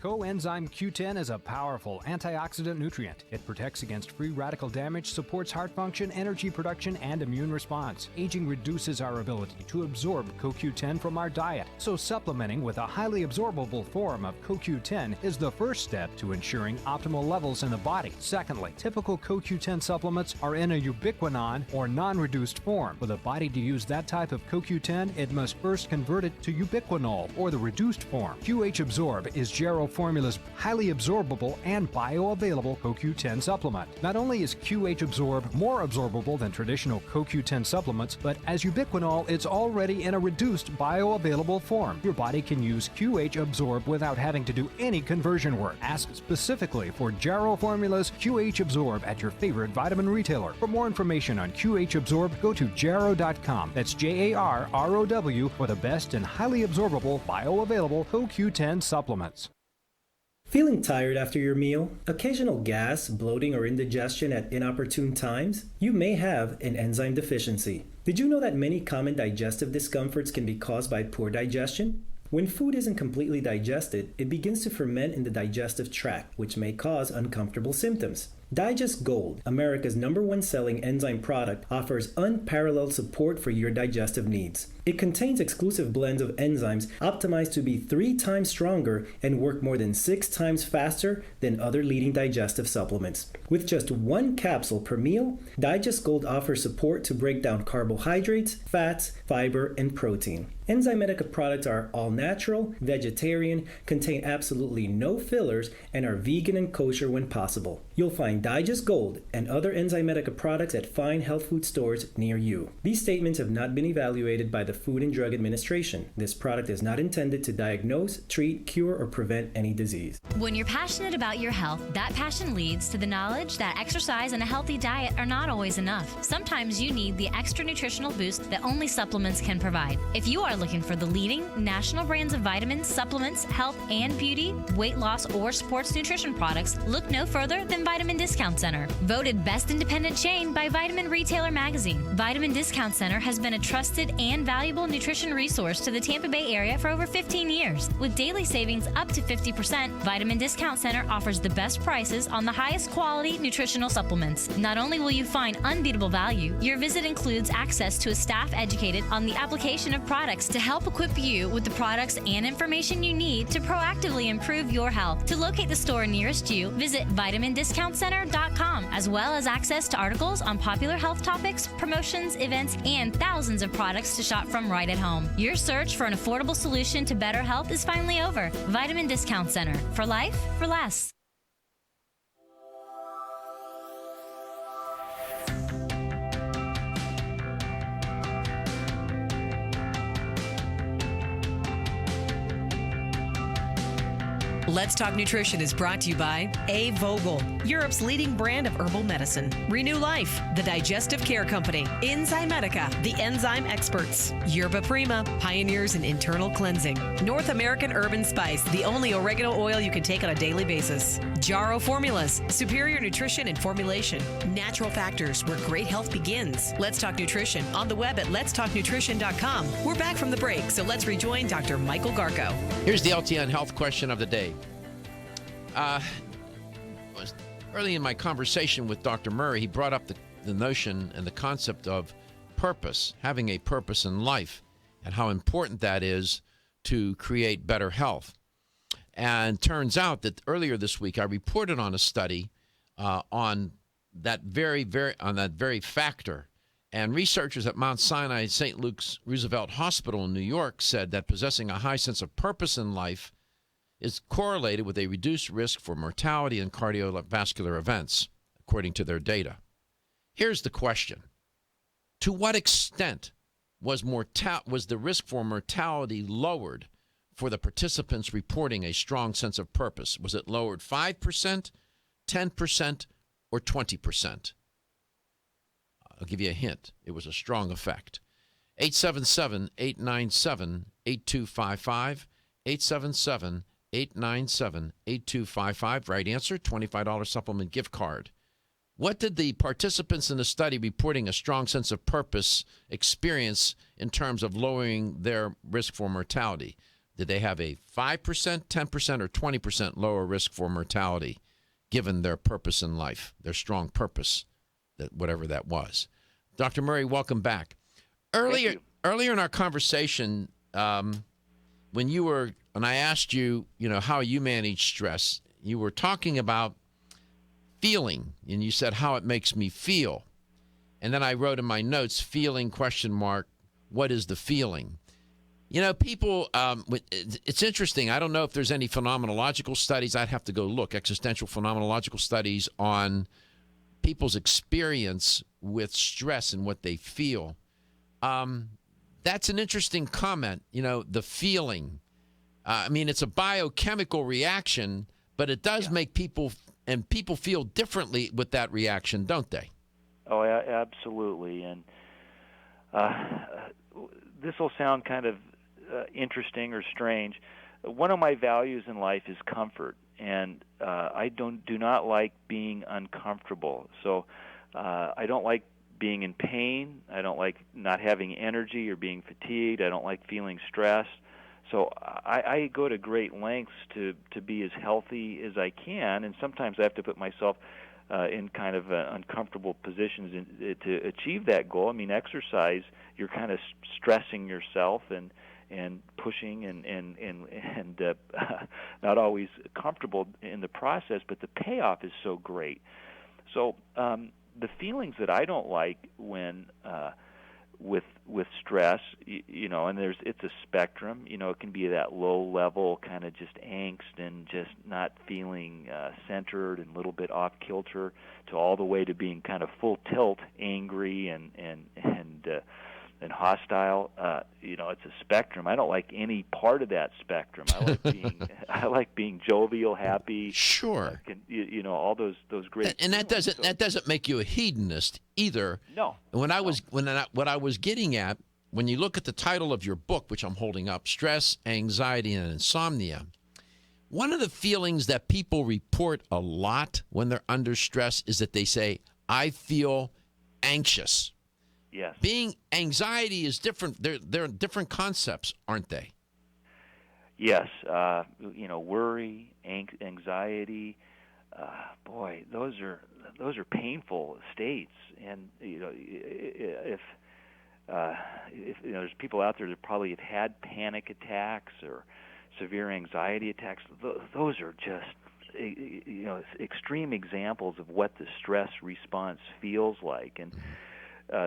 Coenzyme Q10 is a powerful antioxidant nutrient. It protects against free radical damage, supports heart function, energy production, and immune response. Aging reduces our ability to absorb CoQ10 from our diet, so supplementing with a highly absorbable form of CoQ10 is the first step to ensuring optimal levels in the body. Secondly, typical CoQ10 supplements are in a ubiquinone or non-reduced form. For the body to use that type of CoQ10, it must first convert it to ubiquinol or the reduced form. QH Absorb is Jarrow Formula's highly absorbable and bioavailable CoQ10 supplement. Not only is QH Absorb more absorbable than traditional CoQ10 supplements, but as ubiquinol, it's already in a reduced bioavailable form. Your body can use QH Absorb without having to do any conversion work. Ask specifically for Jarrow Formula's QH Absorb at your favorite vitamin retailer. For more information on QH Absorb, go to jarrow.com. That's JARROW for the best and highly absorbable bioavailable CoQ10 supplements. Feeling tired after your meal? Occasional gas, bloating, or indigestion at inopportune times? You may have an enzyme deficiency. Did you know that many common digestive discomforts can be caused by poor digestion? When food isn't completely digested, it begins to ferment in the digestive tract, which may cause uncomfortable symptoms. Digest Gold, America's #1 selling enzyme product, offers unparalleled support for your digestive needs. It contains exclusive blends of enzymes optimized to be 3 times stronger and work more than 6 times faster than other leading digestive supplements. With just 1 capsule per meal, Digest Gold offers support to break down carbohydrates, fats, fiber, and protein. Enzymedica products are all natural, vegetarian, contain absolutely no fillers, and are vegan and kosher when possible. You'll find Digest Gold and other Enzymedica products at fine health food stores near you. These statements have not been evaluated by the Food and Drug Administration. This product is not intended to diagnose, treat, cure, or prevent any disease. When you're passionate about your health, that passion leads to the knowledge that exercise and a healthy diet are not always enough. Sometimes you need the extra nutritional boost that only supplements can provide. If you are looking for the leading national brands of vitamins, supplements, health and beauty, weight loss, or sports nutrition products, look no further than Vitamin Discount Center. Voted best independent chain by Vitamin Retailer Magazine, Vitamin Discount Center has been a trusted and valuable nutrition resource to the Tampa Bay area for over 15 years. With daily savings up to 50%, Vitamin Discount Center offers the best prices on the highest quality nutritional supplements. Not only will you find unbeatable value, your visit includes access to a staff educated on the application of products to help equip you with the products and information you need to proactively improve your health. To locate the store nearest you, visit vitamindiscountcenter.com, as well as access to articles on popular health topics, promotions, events, and thousands of products to shop from right at home. Your search for an affordable solution to better health is finally over. Vitamin Discount Center. For life, for less. Let's Talk Nutrition is brought to you by A. Vogel, Europe's leading brand of herbal medicine. Renew Life, the digestive care company. Enzymedica, the enzyme experts. Yerba Prima, pioneers in internal cleansing. North American Herb and Spice, the only oregano oil you can take on a daily basis. Jarrow Formulas, superior nutrition and formulation. Natural Factors, where great health begins. Let's Talk Nutrition on the web at letstalknutrition.com. We're back from the break, so let's rejoin Dr. Michael Garko. Here's the LTN health question of the day. Early in my conversation with Dr. Murray, he brought up the notion and the concept of purpose, having a purpose in life, and how important that is to create better health. And turns out that earlier this week I reported on a study on that very factor. And researchers at Mount Sinai St. Luke's Roosevelt Hospital in New York said that possessing a high sense of purpose in life is correlated with a reduced risk for mortality and cardiovascular events, according to their data. Here's the question. To what extent was the risk for mortality lowered for the participants reporting a strong sense of purpose? Was it lowered 5%, 10%, or 20%? I'll give you a hint. It was a strong effect. 877-897-8255. 877-897-8255. Right answer, $25 supplement gift card. What did the participants in the study reporting a strong sense of purpose experience in terms of lowering their risk for mortality? Did they have a 5%, 10%, or 20% lower risk for mortality given their purpose in life, their strong purpose, that whatever that was? Dr. Murray, welcome back. Earlier in our conversation, when I asked you, how you manage stress, you were talking about feeling, and you said how it makes me feel. And then I wrote in my notes, feeling ? What is the feeling? People, it's interesting. I don't know if there's any phenomenological studies. I'd have to go look, existential phenomenological studies on people's experience with stress and what they feel. That's an interesting comment, the feeling. It's a biochemical reaction, but it does make people feel differently with that reaction, don't they? Oh, absolutely. And this will sound kind of interesting or strange. One of my values in life is comfort, and I do not like being uncomfortable. So I don't like being in pain. I don't like not having energy or being fatigued. I don't like feeling stressed. So I go to great lengths to be as healthy as I can, and sometimes I have to put myself in kind of uncomfortable positions to achieve that goal. Exercise, you're kind of stressing yourself and pushing and not always comfortable in the process, but the payoff is so great. So the feelings that I don't like when with stress, and it's a spectrum. It can be that low level kind of just angst and just not feeling centered and a little bit off kilter, to all the way to being kind of full tilt, angry and hostile. It's a spectrum. I don't like any part of that spectrum. I like being jovial, happy. Sure. All those great. And that doesn't make you a hedonist either. No. What I was getting at, when you look at the title of your book, which I'm holding up, Stress, Anxiety, and Insomnia, one of the feelings that people report a lot when they're under stress is that they say, I feel anxious. Yes. Anxiety is different. They're different concepts, aren't they? Yes. Worry, anxiety, boy, those are painful states. And if there's people out there that probably have had panic attacks or severe anxiety attacks, those are just extreme examples of what the stress response feels like. And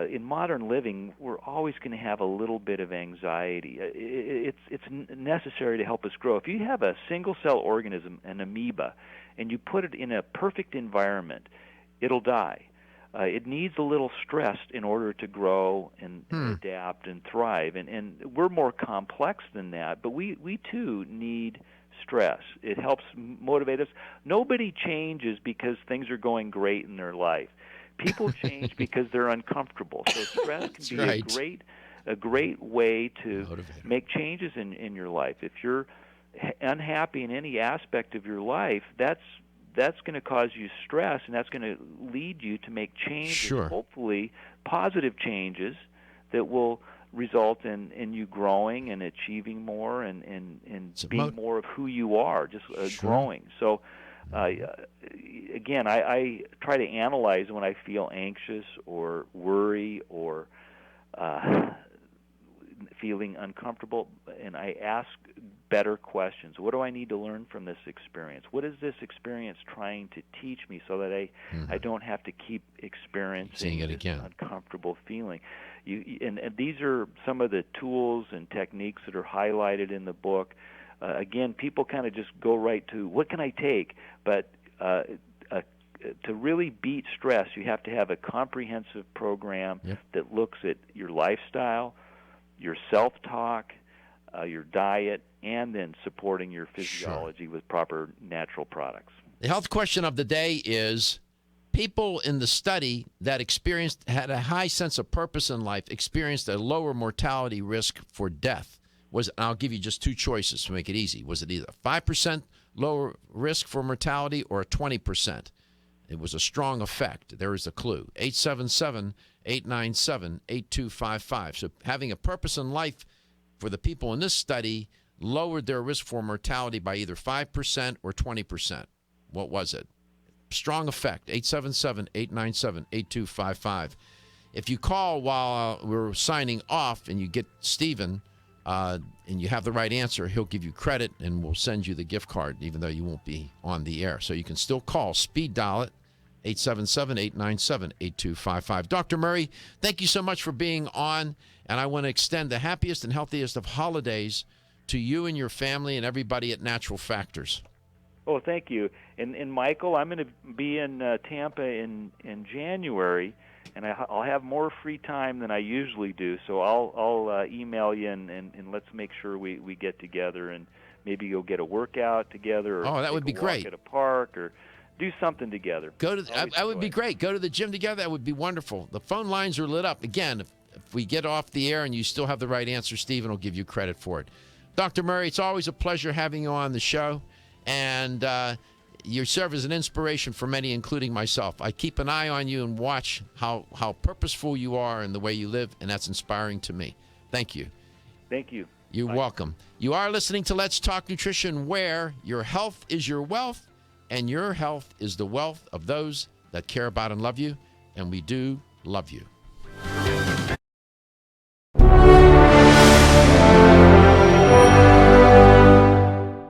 in modern living, we're always going to have a little bit of anxiety. It's necessary to help us grow. If you have a single-cell organism, an amoeba, and you put it in a perfect environment, it'll die. It needs a little stress in order to grow and adapt and thrive. And we're more complex than that, but we too need stress. It helps motivate us. Nobody changes because things are going great in their life. People change because they're uncomfortable. So stress can be a great way to make changes in your life. If you're unhappy in any aspect of your life, that's going to cause you stress, and that's going to lead you to make changes, hopefully positive changes that will result in you growing and achieving more and being more of who you are, just growing. So again, I try to analyze when I feel anxious or worry or feeling uncomfortable, and I ask better questions. What do I need to learn from this experience? What is this experience trying to teach me so that I don't have to keep experiencing it this again. uncomfortable feeling? And these are some of the tools and techniques that are highlighted in the book. Again, people kind of just go right to, what can I take? But to really beat stress, you have to have a comprehensive program that looks at your lifestyle, your self-talk, your diet, and then supporting your physiology with proper natural products. The health question of the day is, people in the study that had a high sense of purpose in life experienced a lower mortality risk for death. I'll give you just two choices to make it easy. Was it either 5% lower risk for mortality or a 20%? It was a strong effect. There is a clue. 877-897-8255. So having a purpose in life for the people in this study lowered their risk for mortality by either 5% or 20%. What was it? Strong effect. 877-897-8255. If you call while we're signing off and you get Stephen and you have the right answer, he'll give you credit and we'll send you the gift card, even though you won't be on the air. So you can still call. Speed dial it. 877-897-8255. Dr. Murray, thank you so much for being on, and I want to extend the happiest and healthiest of holidays to you and your family and everybody at Natural Factors. Oh, thank you. And Michael, I'm going to be in Tampa in January, and I'll have more free time than I usually do, so I'll email you, and let's make sure we get together, and maybe go get a workout together, or that would be great. Walk at a park, or do something together. That would be great. Go to the gym together. That would be wonderful. The phone lines are lit up. Again, if we get off the air and you still have the right answer, Stephen will give you credit for it. Dr. Murray, it's always a pleasure having you on the show, and you serve as an inspiration for many, including myself. I keep an eye on you and watch how purposeful you are in the way you live, and that's inspiring to me. Thank you. Thank you. You're welcome. You are listening to Let's Talk Nutrition, where your health is your wealth, and your health is the wealth of those that care about and love you, and we do love you.